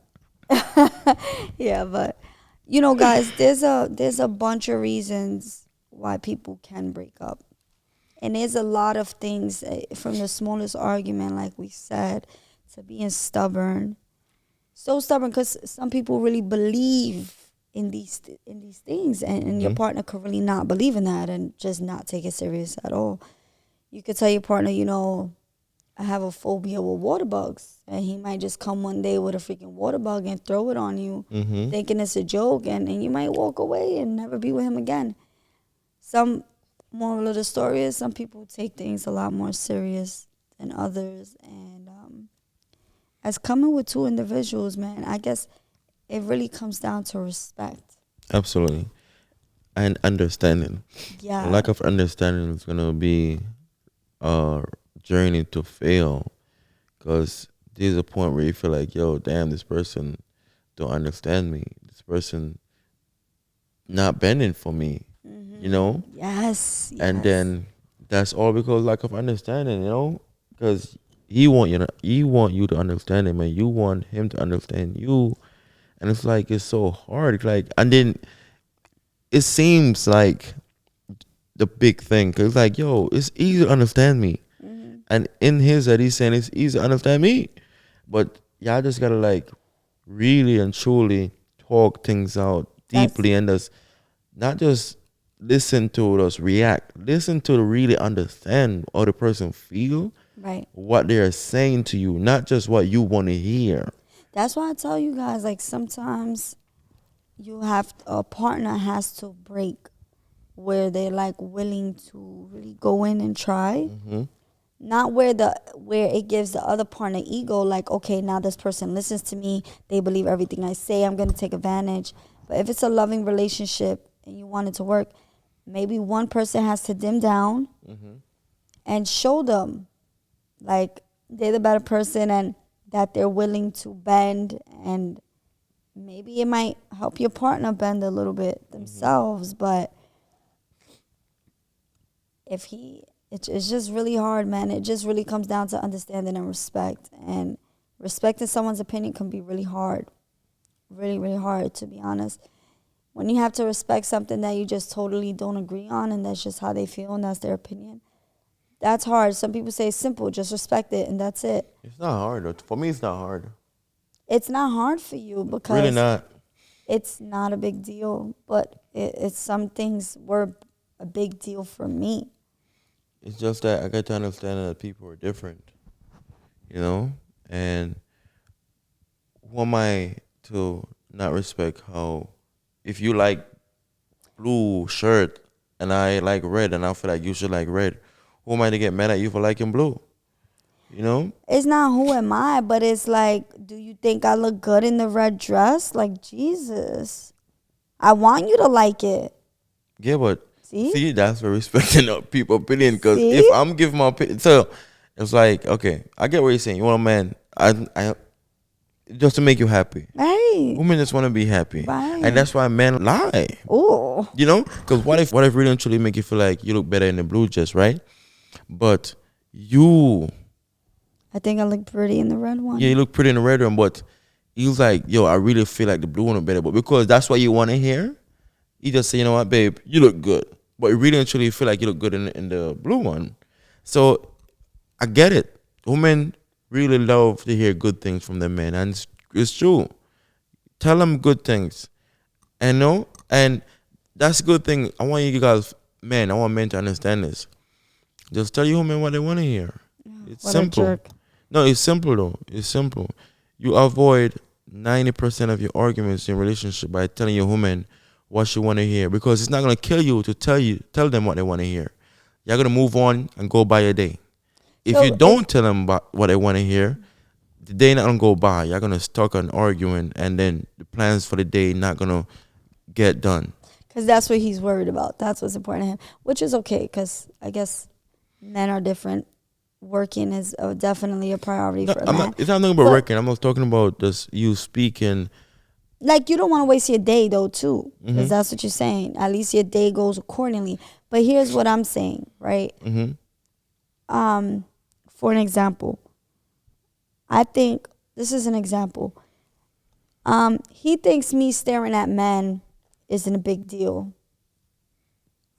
Yeah, but you know, guys, there's a bunch of reasons why people can break up. And there's a lot of things from the smallest argument, like we said, to being stubborn. So stubborn because some people really believe in these things, and your Mhm. partner could really not believe in that and just not take it serious at all. You could tell your partner, I have a phobia with water bugs, and he might just come one day with a freaking water bug and throw it on you, Mhm. thinking it's a joke, and you might walk away and never be with him again. Some moral of the story is some people take things a lot more serious than others, and as coming with two individuals, man, I guess it really comes down to respect. Absolutely. And understanding. A Yeah, lack of understanding is gonna be a journey to fail, because there's a point where you feel like, yo, damn, this person don't understand me. This person not bending for me, you know? yes, And yes. then that's all because lack of understanding, because he want you to understand him, and you want him to understand you, and it's like it's so hard. Like, and then it seems like the big thing, because like, yo, it's easy to understand me, Hmm. and in his head, he's saying it's easy to understand me, but y'all just gotta like really and truly talk things out That's deeply, and just not just listen to us react. Listen to really understand how the person feel, right. what they are saying to you, not just what you want to hear. That's why I tell you guys, like sometimes a partner has to break where they're like willing to really go in and try. Hmm. Not where it gives the other partner ego, like, okay, now this person listens to me, they believe everything I say, I'm gonna take advantage. But if it's a loving relationship and you want it to work, maybe one person has to dim down Hmm. and show them like they're the better person and that they're willing to bend, and maybe it might help your partner bend a little bit Hmm. themselves. But if it's just really hard, man. It just really comes down to understanding and respect, and respecting someone's opinion can be really hard, really, really hard, to be honest. When you have to respect something that you just totally don't agree on, and that's just how they feel and that's their opinion, that's hard. Some people say it's simple, just respect it and that's it. It's not hard, though. For me, it's not hard. It's not hard for you Really because not. it's not a big deal, but it's some things were a big deal for me. It's just that I get to understand that people are different, you know? And who am I to not respect how, if you like blue shirt and I like red and I feel like you should like red, who am I to get mad at you for liking blue? You know? It's not who am I, but it's like, do you think I look good in the red dress? Like, Jesus. I want you to like it. Yeah, but See? see, that's where respecting of people opinion. Because See? if I'm giving my opinion, so it's like, okay, I get what you're saying. You want a man, I just to make you happy. Right. Women just want to be happy, and Right. that's why men lie. Oh. You know, because what if really and truly make you feel like you look better in the blue dress, right? But you, I think I look pretty in the red yeah, you one. look pretty in the red one, but he was like, yo, I really feel like the blue one look better. But because that's what you want to hear, you just say, you know what, babe, you look good. But you really and truly feel like you look good in the blue one. So I get it. Women really love to hear good things from their men, and it's true. Tell them good things, and and that's a good thing. I want you guys, men, I want men to understand this. Just tell your woman what they want to hear. It's What a simple. jerk. No, it's simple though. It's simple. You avoid 90% of your arguments in relationship by telling your woman what she want to hear, because it's not gonna kill you to tell them what they want to hear. You're gonna move on and go by your day. If you So if don't tell them about what they want to hear, the day not gonna go by. You're gonna stuck on arguing, and then the plans for the day not gonna get done. because that's what he's worried about. That's what's important to him, which is okay because I guess men are different. Working is definitely a priority No, for a I'm man. not. It's not talking about But record. I'm not talking about just you speaking. like you don't want to waste your day though too, because Mhm. that's what you're saying. At least your day goes accordingly. But here's what I'm saying, right? Mhm. For an example, I think this is an example. He thinks me staring at men isn't a big deal.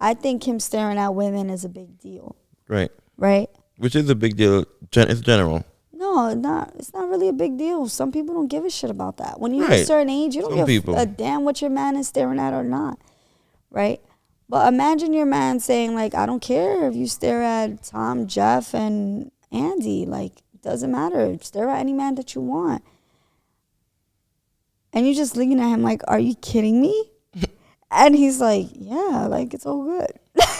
I think him staring at women is a big deal, Right. right? Which is a big deal. It's general. No, not. It's not really a big deal. Some people don't give a shit about that. When you hit a Right. certain age, you don't Some give people. a damn what your man is staring at or not, right? But imagine your man saying like, "I don't care if you stare at Tom, Jeff, and Andy. Like, it doesn't matter. Stare at any man that you want." And you're just looking at him like, "Are you kidding me?" And he's like, "Yeah, like it's all good."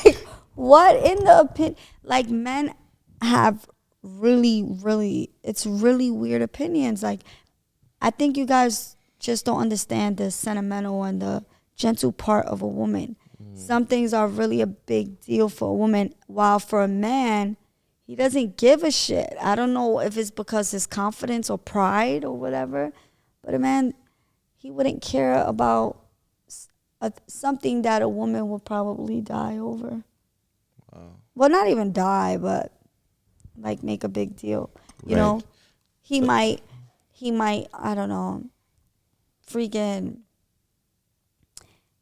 Like, what in the opinion? Like, men have it's really weird opinions. Like, I think you guys just don't understand the sentimental and the gentle part of a woman. Some things are really a big deal for a woman, while for a man, he doesn't give a shit. I don't know if it's because his confidence or pride or whatever, but a man, he wouldn't care about something that a woman would probably die over. Well, not even die, but like make a big deal. You Right. know, he So might, I don't know, freaking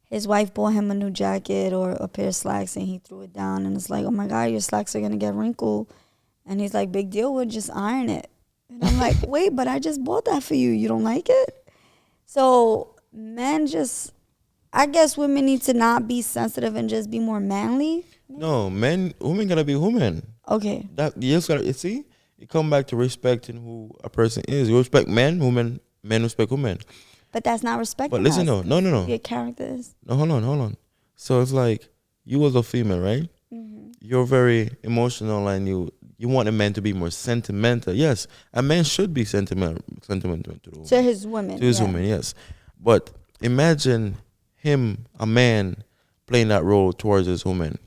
his wife bought him a new jacket or a pair of slacks and he threw it down and it's like, oh my God, your slacks are gonna get wrinkled. And he's like, big deal, we'll just iron it. And I'm like, wait, but I just bought that for you. You don't like it? So men just, I guess women need to not be sensitive and just be more manly. no, women gotta be women. Okay. That you just gotta, you see, it come back to respecting who a person is. You respect men, women, men respect women. But that's not But respecting listen, us. no, no, 'Cause no, who no, your character is. no. Hold on. So it's like you as a female, right? You're very emotional, and you want a man to be more sentimental. Yes, a man should be sentimental to the To woman, his to women, his yeah. woman. Yes, but imagine him, a man, playing that role towards his woman,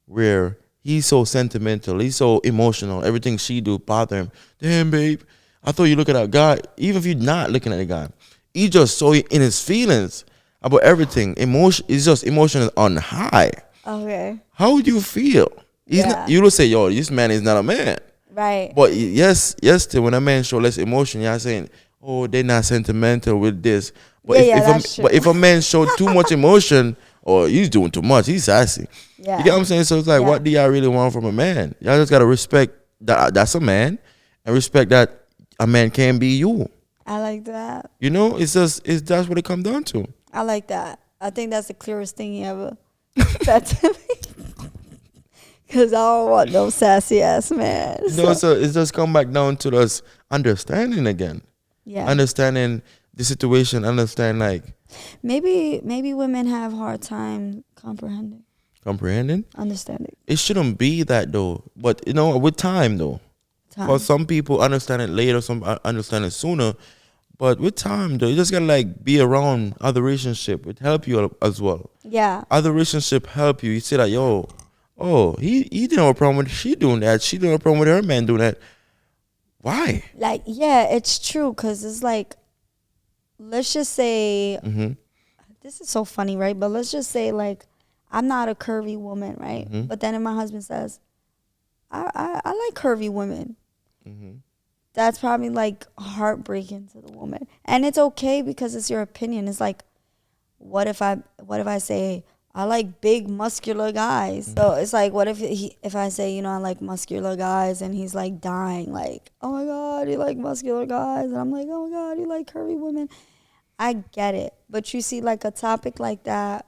where he's so sentimental, he's so emotional. Everything she do bother him. Damn, babe, I thought you look at that guy. Even if you're not looking at the guy, he just so in his feelings about everything. Emotion is just emotional on high. Okay. How would you feel? He's not. Yeah. You will say, "Yo, this man is not a man." Right. But yes, still, when a man show less emotion, you're saying, "Oh, they're not sentimental with this." But Yeah, yeah, that's true. if a man showed too much emotion, or he's doing too much, he's sassy. You get Yeah. what I'm saying? So it's like, Yeah. what do y'all really want from a man? Y'all just gotta respect that that's a man, and respect that a man can be you. I like that. You know, it's that's what it comes down to. I like that. I think that's the clearest thing he ever said to me. Because I don't want no sassy ass man. You know, so it's just come back down to us understanding again. Yeah. Understanding the situation, understand like Maybe women have hard time comprehending. understanding It shouldn't be that though, but you know, with time though, time. for some people understand it later, some understand it sooner. But with time though, you just gotta like be around other relationship. It help you as well. Yeah. Other relationship help you. You say that yo, oh he didn't have a problem with she doing that. She didn't have a problem with her man doing that. Why? Like, yeah, it's true. Because it's like, let's just say, Mm-hmm. this is so funny, right? But let's just say, like, I'm not a curvy woman, right? Mm-hmm. But then if my husband says, I like curvy women, Mm-hmm. that's probably like heartbreaking to the woman. And it's okay because it's your opinion. It's like, what if I say I like big muscular guys? So it's like, what if I say, I like muscular guys, and he's like dying, like, oh my God, you like muscular guys, and I'm like, oh my God, you like curvy women. I get it, but you see, like a topic like that,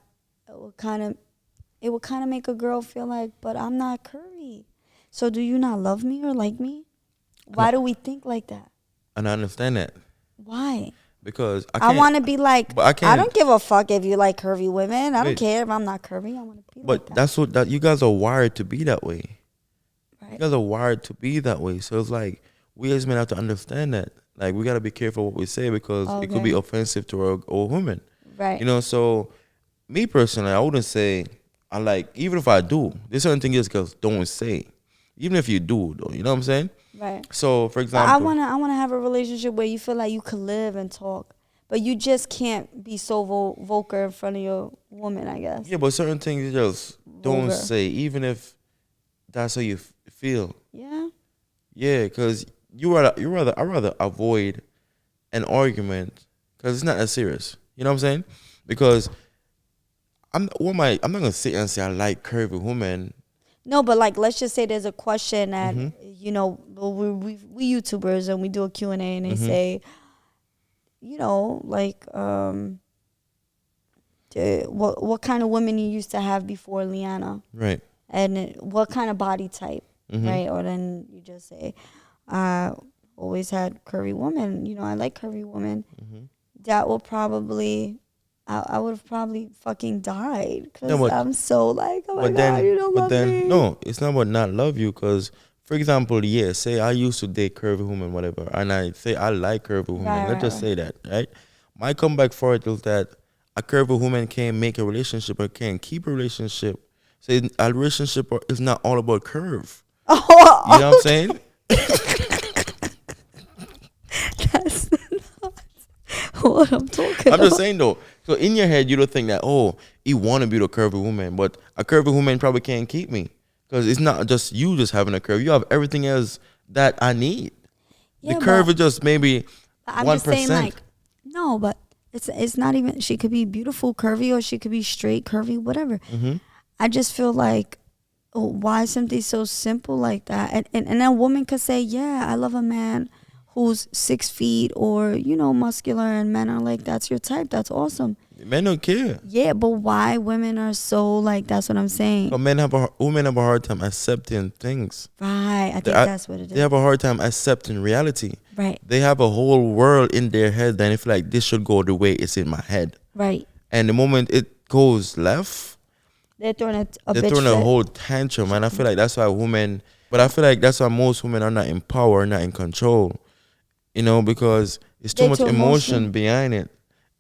it would kind of make a girl feel like, but I'm not curvy. So do you not love me or like me? Why do we think like that? And I understand that Why? because I I can't. want to be like, But I I can't. don't give a fuck if you like curvy women. I don't Wait. care if I'm not curvy. I want to be like But that. that's what that you guys are wired to be that way. You Right. guys are wired to be that way. So it's like we as men have to understand that. Like we gotta be careful what we say because it could be Okay. offensive to a woman. Right. So me personally, I wouldn't say I like even if I do, there's certain things girls don't say. Even if you do though, you know what I'm saying? Right. So for But I example, wanna have a relationship where you feel like you could live and talk, but you just can't be so vulgar in front of your woman. I guess. yeah, but certain things you just don't Vulgar. say, even if that's how you feel. Yeah. Yeah, because I rather avoid an argument because it's not that serious. You know what I'm saying? Because I'm not gonna sit and say I like curvy women. No, but like, let's just say there's a question that Mm-hmm. well, we YouTubers and we do a Q&A and they Mm-hmm. say, like, what kind of women you used to have before LIANA, Right. and what kind of body type, Mm-hmm. right? Or then you just say, I always had curvy women. I like curvy women. Mm-hmm. That will probably, I would have probably fucking died No, because I'm so like, oh my God, you don't but love then, me. no, it's not about not love you. Because, for example, yeah, say I used to date curvy women, whatever, and I say I like curvy women. Right, Let's right, just right. say that, right? My comeback for it is that a curvy woman can't make a relationship or can't keep a relationship. So a relationship is not all about curve. You know what I'm Oh, saying? that's not what I'm talking I'm just about. saying though. So in your head, you don't think that you want to be the curvy woman, but a curvy woman probably can't keep me because it's not just you just having a curve. You have everything else that I need. The Yeah, curve is just maybe I'm one just saying, percent. like, no, but it's not even. She could be beautiful, curvy, or she could be straight, curvy, whatever. Mm-hmm. I just feel like, why something so simple like that? And a woman could say, yeah, I love a man who's 6 feet or muscular, and men are like, that's your type. That's awesome. Men don't care. Yeah, but why women are so like? That's what I'm saying. But women have a hard time accepting things. Right. I They, think that's what it they is. have a hard time accepting reality. Right. They have a whole world in their head, and they feel like this should go the way it's in my head. Right. And the moment it goes left, They're throwing a they're bitch throwing a fit. whole tantrum. And I feel like that's why women, but I feel like that's why most women are not in power, not in control. Because it's too They're much too emotion emotional. behind it.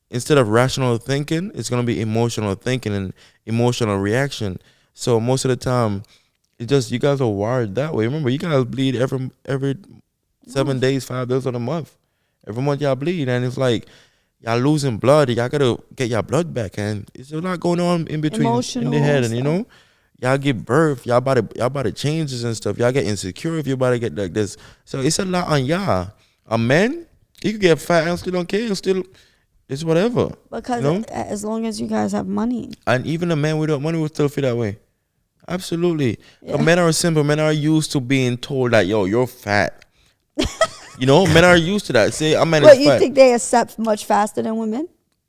Instead of rational thinking, it's gonna be emotional thinking and emotional reaction. So most of the time, it's just you guys are wired that way. Remember, you guys bleed every 7 days, 5 days of the month. Every month y'all bleed, and it's like y'all losing blood. Y'all gotta get your blood back, and it's a lot going on in between in the Emotional head, and stuff. y'all give birth. Y'all about to changes and stuff. Y'all get insecure if you about to get like this. So it's a lot on y'all. A man, you could get fat and still don't care. Still, it's whatever. You Because know. as long as you guys have money. And even a man without money will still feel that way. Absolutely. 'Cause Yeah. men are simple. Men are used to being told that, yo, you're fat. Men are used to that. Say, a man is But you fat. think they accept much faster than women?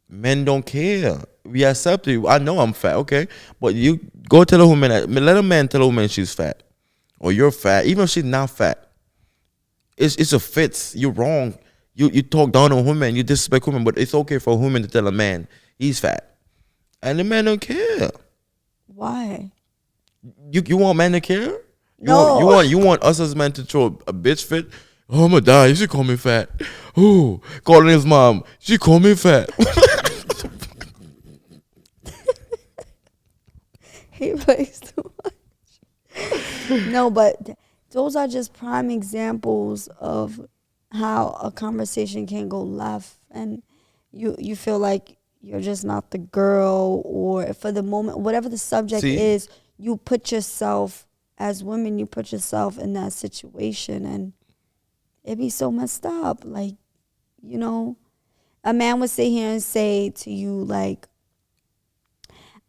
Men don't care. We accept it. I know I'm fat, okay? But you go tell a woman, let a man tell a woman she's fat. Or you're fat. Even if she's not fat. It's a fits. You're wrong. You talk down on women. You disrespect women. But it's okay for a woman to tell a man he's fat. And the man don't care. Why? You want men to care? No. You want us as men to throw a bitch fit? Oh, I'm gonna die. She call me fat. Oh, calling his mom. She call me fat. He plays too much. No, but those are just prime examples of how a conversation can go left, and you feel like you're just not the girl, or for the moment, whatever the subject See, is, you put yourself, as women, you put yourself in that situation, and it be so messed up. Like, a man would sit here and say to you, like,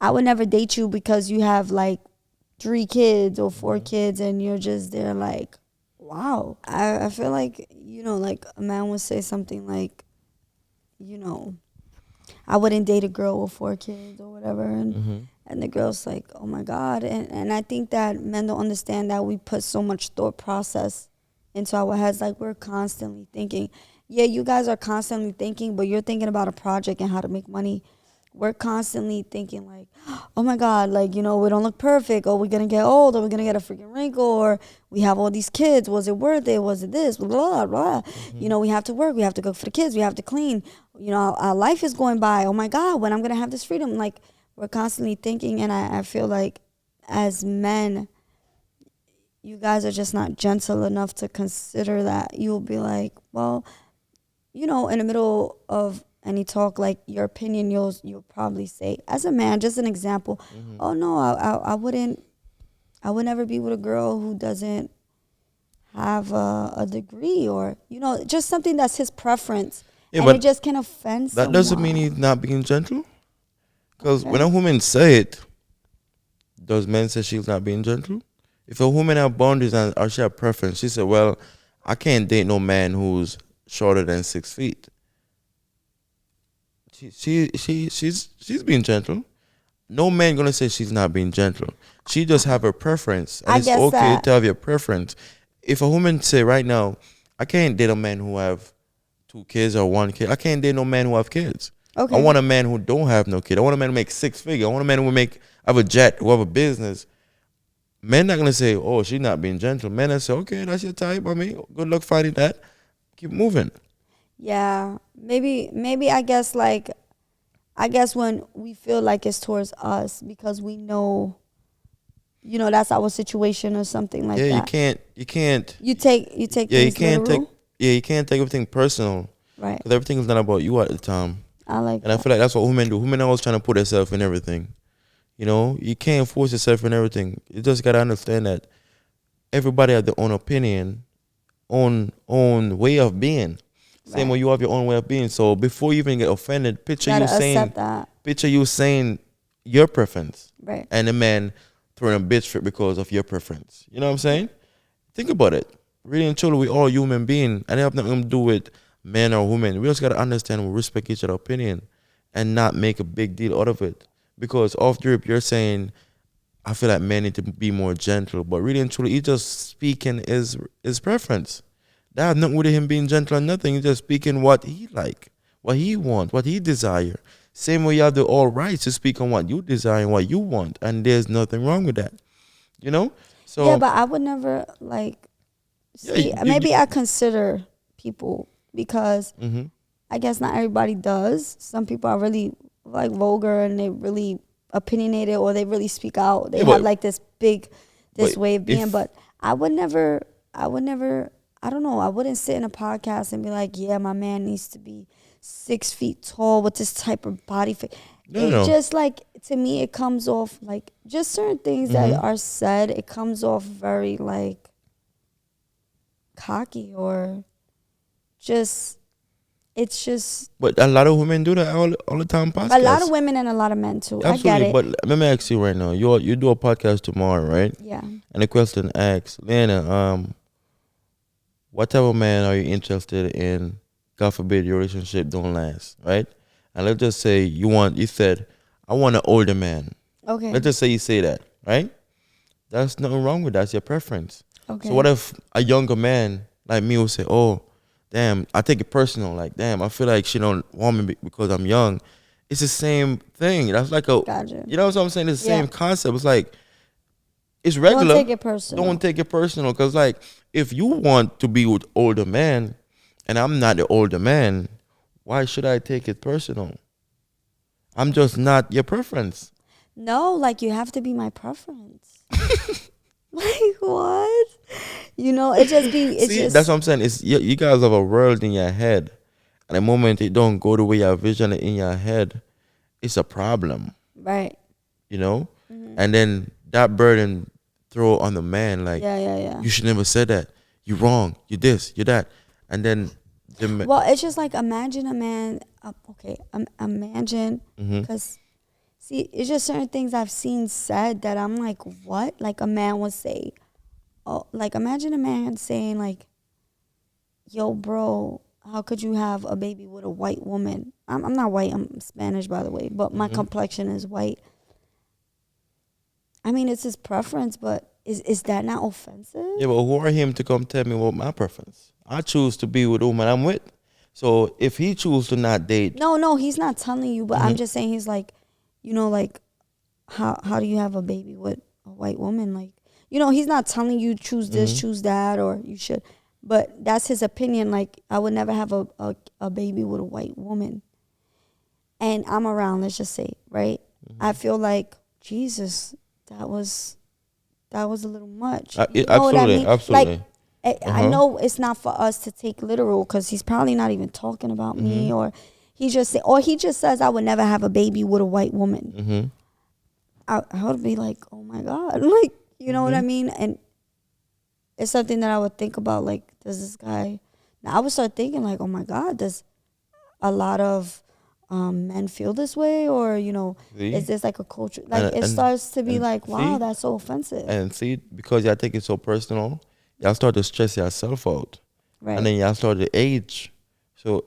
I would never date you because you have like 3 kids or 4 kids, and you're just there like, wow. I feel like, like a man would say something like, you know, I wouldn't date a girl with 4 kids or whatever. And mm-hmm. And the girl's like, oh my God. And I think that men don't understand that we put so much thought process into our heads. Like, we're constantly thinking. Yeah, you guys are constantly thinking, but you're thinking about a project and how to make money. We're constantly thinking like, oh my God, like, you know, we don't look perfect. Or we're going to get old. Or we're going to get a freaking wrinkle. Or we have all these kids. Was it worth it? Was it this? Blah, blah, blah. Mm-hmm. You know, we have to work. We have to cook for the kids. We have to clean. You know, our life is going by. Oh my God, when I'm going to have this freedom? Like, we're constantly thinking. And I feel like as men, you guys are just not gentle enough to consider that. You'll be like, well, you know, in the middle of any talk, like your opinion, you'll probably say, as a man, just an example, Mm-hmm. oh no, I wouldn't, I would never be with a girl who doesn't have a degree, or you know, just something that's his preference, Yeah, and it but just can offend that doesn't mean he's someone. not being gentle. Because when Okay. a woman say it, does men say she's not being gentle? If a woman have boundaries and or she have preference, she said, "Well, I can't date no man who's shorter than 6 feet." She's being gentle. No man gonna say she's not being gentle. She just have her preference, and I it's guess okay that. to have your preference. If a woman say right now, I can't date a man who have 2 kids or 1 kid. I can't date no man who have kids. I Okay. want a man who don't have no kid. I want a man who make 6 figure. I want a man who make have a jet, who have a business. Men not gonna say, "Oh, she's not being gentle." Men that say, "Okay, that's your type. I mean, good luck finding that. Keep moving." Yeah. Maybe I guess like, I guess when we feel like it's towards us because we know, you know, that's our situation or something Yeah, like that. you can't, You take yeah, you things can't take, literal, yeah, you can't take everything personal right? because everything is not about you at the time. I like And I that. feel like that's what women do. Women are always trying to put themselves in everything. You know, you can't force yourself in everything. You just gotta understand that everybody has their own opinion, own way of being. Same Right. way you have your own way of being. So before you even get offended, Gotta accept that. picture you saying your preference, Right. and the man throwing a bitch fit because of your preference. You know what I'm saying? Think about it. Really and truly, we all human beings, and it have nothing to do with men or women. We just gotta understand we respect each other's opinion, and not make a big deal out of it. Because off the rip, you're saying I feel like men need to be more gentle, but really and truly, he just speaking his preference. That has nothing with him being gentle or nothing. He's just speaking what he like, what he want, what he desire. Same way you have the all rights to speak on what you desire and what you want, and there's nothing wrong with that. You know. Yeah, So but I would never like yeah, see. Maybe I consider people because mm-hmm. I guess not everybody does. Some people are really like vulgar and they really opinionated, or they really speak out. They Yeah, have like but this way of being. if But I would never. I would never. I don't know. I wouldn't sit in a podcast and be like, yeah, my man needs to be 6 feet tall with this type of body fit. no no It no, just like, to me, it comes off like just certain things that mm-hmm. are said. It comes off very like cocky, or just, it's just But a lot of women do that all the time. a lot of Podcasts, women and a lot of men too. I get absolutely. it. But let me ask you right now. You do a podcast tomorrow, right? Yeah. And the question asks, Lana, what type of man are you interested in? God forbid your relationship don't last, right? And let's just say you said, I want an older man. Okay. Let's just say you say that, right? There's nothing wrong with that. It's your preference. So Okay. what if a younger man like me will say, oh, damn, I take it personal. Like, damn, I feel like she don't want me because I'm young. It's the same thing. That's like Gotcha. you know what I'm saying? It's the Yeah. same concept. It's like, it's Don't regular. take it personal. Don't take it personal. Because, like, if you want to be with older man and I'm not the older man, why should I take it personal? I'm just not your preference. No, like, you have to be my preference. Like, what? You know, it just be, it's See, that's just, what I'm saying. It's you guys have a world in your head. And the moment it don't go the way you vision it in your head, it's a problem, right. you know? Hmm. And then that burden throw on the man, like, Yeah, yeah, yeah. you should never say that. You wrong. You this, you that. And then Well, it's just like, imagine a man, okay, imagine, mm-hmm. because, see, it's just certain things I've seen said that I'm like, what? Like, a man would say, oh, like, imagine a man saying, like, yo, bro, how could you have a baby with a white woman? I'm not white, I'm Spanish, by the way, but my Mm-hmm. complexion is white. I mean, it's his preference, but is that not offensive? Yeah, but who are him to come tell me what my preference? I choose to be with the woman I'm with. So if he choose to not date, No, no, he's not telling you, but I'm hmm just saying he's like, like how do you have a baby with a white woman? Like, he's not telling you choose this, hmm choose that, or you should. But that's his opinion. Like, I would never have a baby with a white woman. And I'm around, let's just say, right? I feel like, Jesus, that was a little much. You know what I absolutely, mean? Like, absolutely. Uh I huh. know it's not for us to take literal because he's probably not even talking about hmm me, or he just says I would never have a baby with a white woman. hmm I would be like, oh my God, like, you know what I hmm mean? And it's something that I would think about. Like, does this guy? Now I would start thinking like, oh my God, does a lot of men feel this way, or is See, this like a culture? Like, it and starts to be and like, wow, see, that's so offensive, because y'all take it so personal, y'all start to stress yourself out, and right? then y'all start to age. So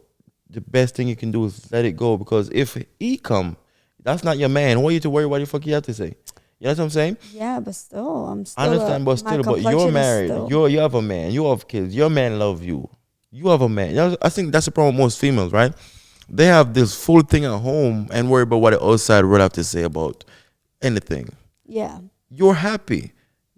the best thing you can do is let it go, because if he come, that's not your man. What are you to worry? What the fuck you have to say? You know what I'm saying? Yeah, but still, I understand, but my still, but you're complexion is married. still You have a man. You have kids. Your man love you. You have a man. You know, I think that's the problem with most females, right? They have this full thing at home and worry about what the outside world have to say about anything. yeah. You're happy.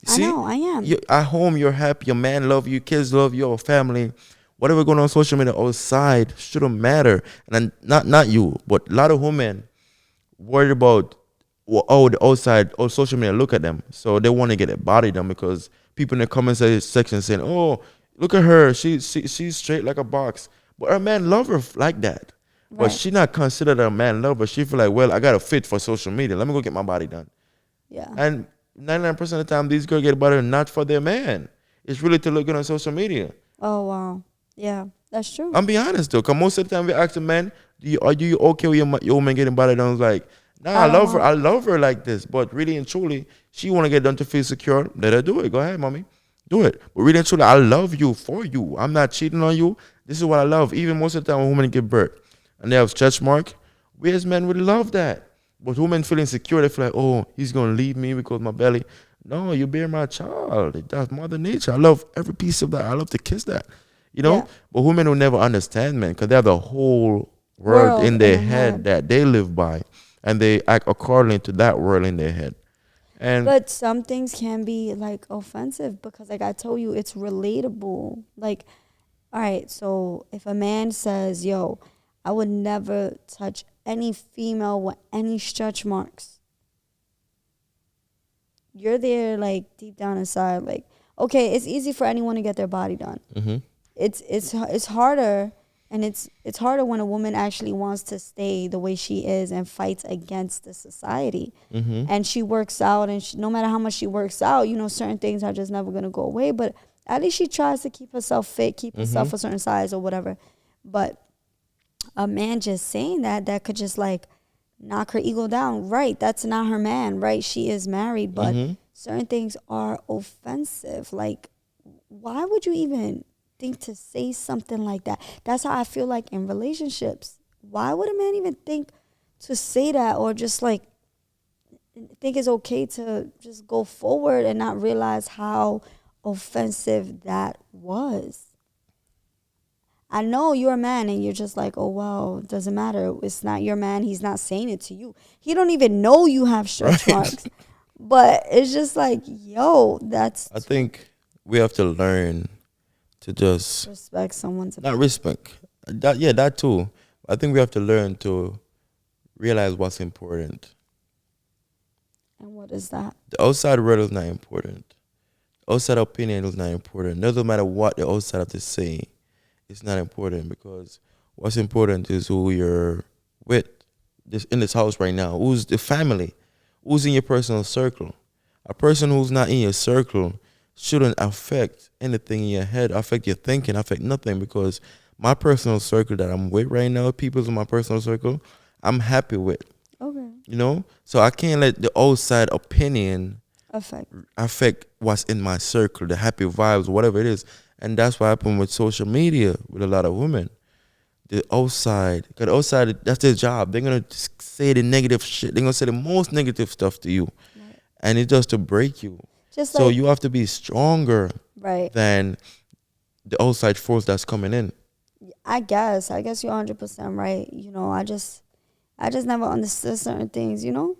I See, know, I am. you at home. You're happy. Your man love you. Kids love you. Your family. Whatever going on social media outside shouldn't matter. And then not you, but a lot of women worried about the outside or social media look at them, so they want to get a body done because people in the comment section saying, "Oh, look at her, she's straight like a box," but her man love her like that, but Right. she not considered a man lover. She feel like, well, I got a fit for social media. Let me go get my body done. Yeah. And 99% of the time, these girls get a body done not for their man. It's really to look good on social media. Oh wow. Yeah, that's true. I'm being honest though, cause most of the time we ask the man, "Are you okay with your woman getting body done?" I was like, "Nah, I I don't love her. want. I love her like this." But really and truly, she want to get done to feel secure. Let her do it. Go ahead, mommy, do it. But really and truly, I love you for you. I'm not cheating on you. This is what I love. Even most of the time when women give birth and they have stretch mark, we as men would love that. But women feel insecure. They feel like, "Oh, he's gonna leave me because my belly." No, you bear my child. That's mother nature. I love every piece of that. I love to kiss that. You know, Yeah. but women will never understand men because they have the whole world World in in their the head head. that they live by, and they act accordingly to that world in their head. And But some things can be like offensive because, like I told you, it's relatable. Like, all right, so if a man says, "Yo, I would never touch any female with any stretch marks," you're there, like deep down inside, like, okay, it's easy for anyone to get their body done. hmm It's harder, and it's harder when a woman actually wants to stay the way she is and fights against the society, hmm and she works out, and no matter how much she works out, certain things are just never going to go away, but at least she tries to keep herself fit, keep hmm herself a certain size or whatever. But a man just saying that could just like knock her ego down. Right, that's not her man. Right, she is married, but hmm certain things are offensive. Like, why would you even think to say something like that? That's how I feel like in relationships. Why would a man even think to say that, or just like think it's okay to just go forward and not realize how offensive that was? I know you're a man and you're just like, oh well, it doesn't matter. It's not your man. He's not saying it to you. He don't even know you have stretch right. marks. But it's just like, yo, that's I too think we have to learn to just respect someone's not opinion. respect that. Yeah, that too. I think we have to learn to realize what's important. And what is that? The outside world is not important. Outside opinion is not important. Doesn't matter what the outside have to say. It's not important, because what's important is who you're with this in this house right now. Who's the family? Who's in your personal circle? A person who's not in your circle shouldn't affect anything in your head, affect your thinking, affect nothing, because my personal circle that I'm with right now, people in my personal circle, I'm happy with. Okay. So I can't let the outside opinion Affect. affect what's in my circle, the happy vibes, whatever it is. And that's what happened with social media with a lot of women. The outside, because the outside, that's their job. They're going to say the negative shit. They're going to say the most negative stuff to you. Right. and it's just to break you. Just So like you have to be stronger right. than the outside force that's coming in. I guess you're 100% right. I just never understood certain things. Even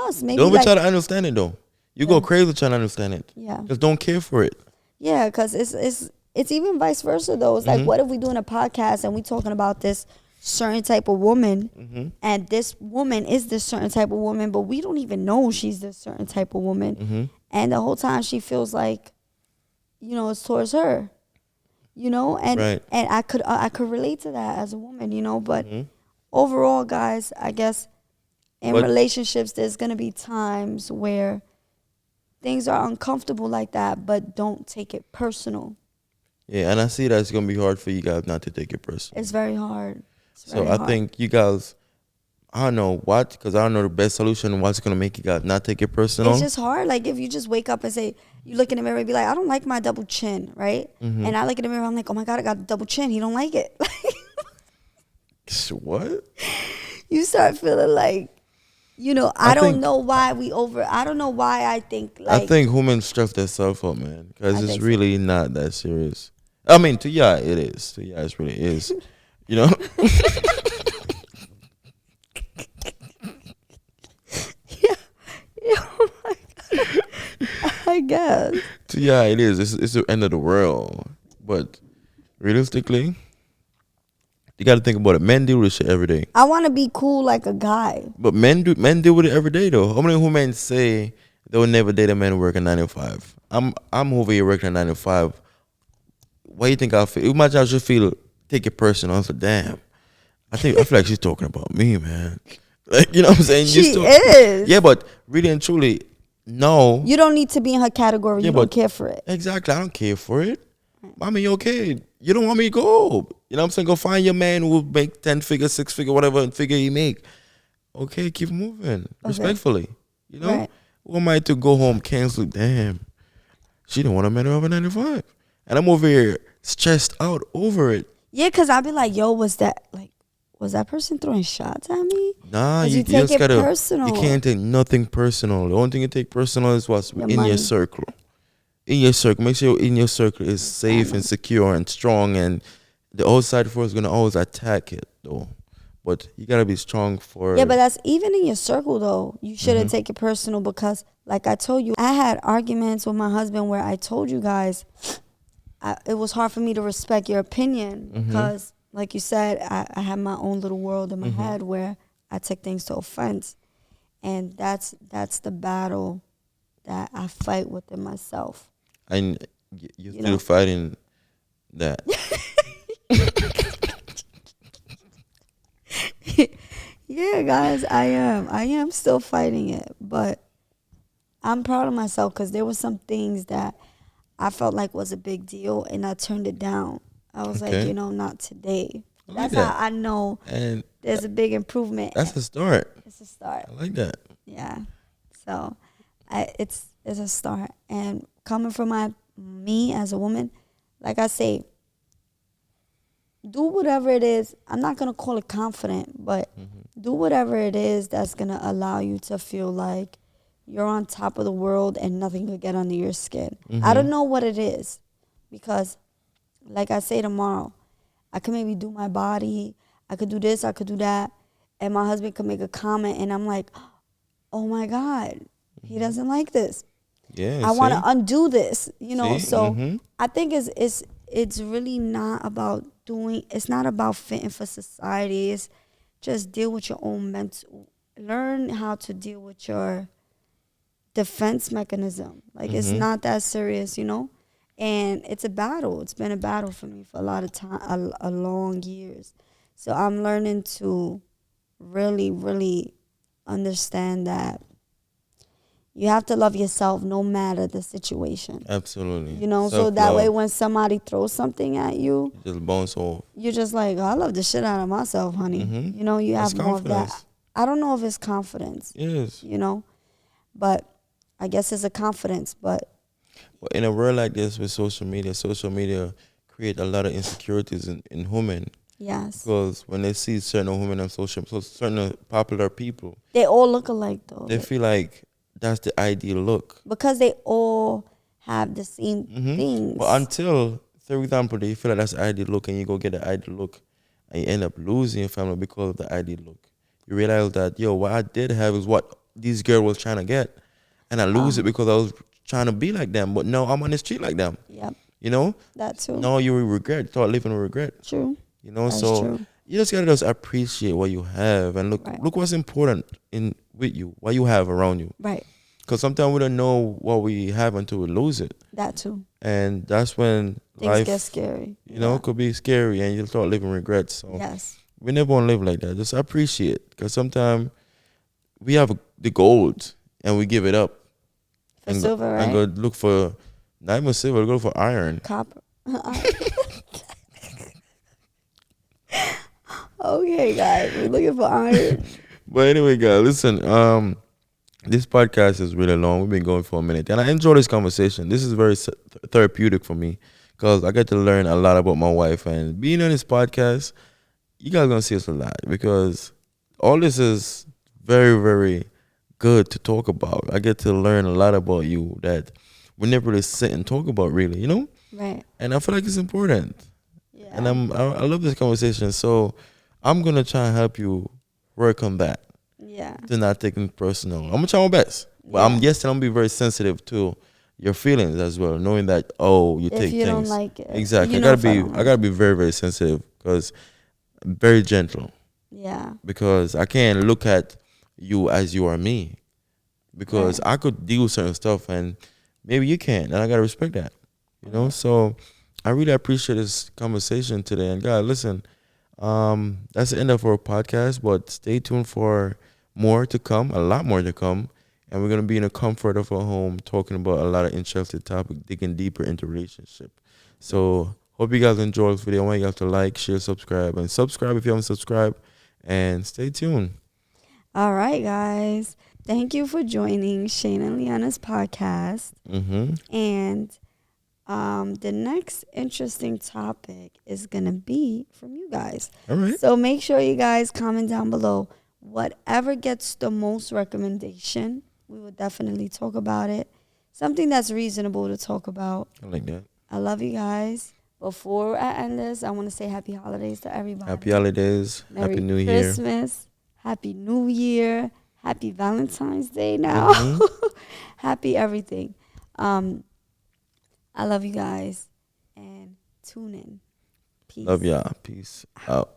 us, maybe Don't be like trying to understand it though. You yeah, go crazy trying to understand it. yeah, Just don't care for it. yeah. Because it's even vice versa though. It's like, Mm-hmm. what if we doing a podcast and we talking about this certain type of woman, Mm-hmm. and this woman is this certain type of woman, but we don't even know she's this certain type of woman, Mm-hmm. and the whole time she feels like, it's towards her, and Right. I could relate to that as a woman, but Mm-hmm. overall, guys, I guess in But relationships, there's going to be times where things are uncomfortable like that, but don't take it personal. yeah, and I see that it's gonna be hard for you guys not to take it personal. It's very hard. It's So very I hard. think you guys, I don't know what, because I don't know the best solution. What's gonna make you guys not take it It's personal? just hard. Like, if you just wake up and say, you look in the mirror and be like, I don't like my double chin, right? Mm-hmm. And I look in the mirror, I'm like, oh my God, I got a double chin. He don't like it. What? You start feeling like, I I don't think know why I don't know why I think I like, think women stress themselves up, man, because I it's think so. really not that serious. I mean, to yeah, it is. To yeah, it really is. You know, Oh my God. I guess. to yeah, it is. It's the end of the world. But realistically, you got to think about it. Men deal with this shit every day. I want to be cool like a guy. But men deal with it every day though. How many women say they will never date a man working 9 to 5? I'm over here working 9 to 5. Why you think I feel? Imagine I should feel take it personal. I was like, damn. I feel like she's talking about me, man. Like, you know what I'm saying? She is. Yeah, but really and truly, no. You don't need to be in her category. Yeah, You don't but- care for it. Exactly. I don't care for it. I mean, okay. You don't want me to go. You know what I'm saying? Go find your man who will make 10 figure, 6 figure, whatever figure he make. Okay, keep moving. Respectfully. You know? Right. Who am I to go home, cancel? Damn. She didn't want a man over 95. And I'm over here stressed out over it. Yeah, because I'll be like, yo, was that person throwing shots at me? Nah, 'Cause you you take just it gotta. personal. You can't take nothing personal. The only thing you take personal is what's Your in money. your circle. In your circle, make sure in your circle is safe Family. and secure and strong, and the outside force is gonna always attack it though. But you gotta be strong for. Yeah, but that's even in your circle though. You shouldn't Mm-hmm. take it personal because, like I told you, I had arguments with my husband where I told you guys it was hard for me to respect your opinion Mm-hmm. because, like you said, I had my own little world in my head where I took things to offense, and that's the battle that I fight within myself. And you're You still know. fighting that. Yeah, guys, I am still fighting it, but I'm proud of myself because there were some things that I felt like was a big deal, and I turned it down. I was Okay. like, not today. I like That's that. how I know And there's a big improvement. that's a start. It's a start. I like that. Yeah. So, it's a start, and coming from me as a woman, like I say, do whatever it is. I'm not gonna call it confident, but do whatever it is that's gonna allow you to feel like you're on top of the world and nothing could get under your skin. I don't know what it is, because, like I say tomorrow, I could maybe do my body, I could do this, I could do that, and my husband could make a comment, and I'm like, oh my God, he doesn't like this. Yeah. I want to see? undo this, See? So Mhm. I think it's really not about it's not about fitting for society. It's just deal with your own mental, learn how to deal with your defense mechanism. Like, it's not that serious, and it's a battle. It's been a battle for me for a lot of time, a long years. So I'm learning to really, really understand that you have to love yourself no matter the situation. Absolutely. So that way Self-love. when somebody throws something at you, Just bounce off. you're just like, oh, I love the shit out of myself, honey. You That's have more of that. confidence. I don't know if it's confidence, Yes. but I guess it's a confidence. But But in a world like this with social media create a lot of insecurities in women. yes, Because when they see certain women on certain popular people, they all look alike though. they feel like that's the ideal look. because they all have the same But things. until, for example, they feel like that's the ideal look and you go get the ideal look and you end up losing your family because of the ideal look. You realize that, yo, what I did have is what these girl was trying to get. And I lose it because I was trying to be like them. But no, I'm on the street like them. Yep, You know? that too. No, you will regret. Start living with regret. True. You know, That's so true. you just gotta just appreciate what you have and look Right. look what's important in with you, what you have around you. Right. Because sometimes we don't know what we have until we lose it, That too. and that's when Things life, get scary. you know, Yeah. could be scary, and you start living regrets. So Yes. we never want to live like that. Just appreciate, because sometimes we have the gold and we give it up For and silver, and right? go look for not even silver, go for iron. Copper. Okay, guys, we're looking for iron. But anyway, guys, listen. This podcast is really long. We've been going for a minute, and I enjoy this conversation. This is very therapeutic for me because I get to learn a lot about my wife. And being on this podcast, you guys gonna see us a lot because all this is very, very good to talk about. I get to learn a lot about you that we never really sit and talk about, really, you know. Right. And I feel like it's important, Yeah. and I love this conversation. So I'm gonna try and help you work on that Yeah. to not taking it personal. I'm gonna try my best, but I'm Yeah. I'm gonna be very sensitive to your feelings as well, knowing that you If take you don't things like it. exactly. You I know gotta if I be don't I like gotta it. be very, very sensitive because I'm very gentle, Yeah. because I can't look at you as you are me, because Right. I could deal with certain stuff and maybe you can't, and I gotta respect that, you know. Right. So I really appreciate this conversation today, and God, listen. That's the end of our podcast, but stay tuned for more to come, a lot more to come. And we're gonna be in the comfort of our home talking about a lot of interesting topics, digging deeper into relationship. So hope you guys enjoy this video. I want you guys to like, share, subscribe, and subscribe if you haven't subscribed. And stay tuned. All right, guys. Thank you for joining Shane and Liana's podcast. And the next interesting topic is going to be from you guys. All right. So make sure you guys comment down below whatever gets the most recommendation. We will definitely talk about it. Something that's reasonable to talk about. I like that. I love you guys. Before I end this, I want to say happy holidays to everybody. Happy holidays. Merry Happy New Year. Christmas. Happy New Year. Happy Valentine's Day now. Happy everything. I love you guys. And tune in. Peace. Love y'all. Peace out.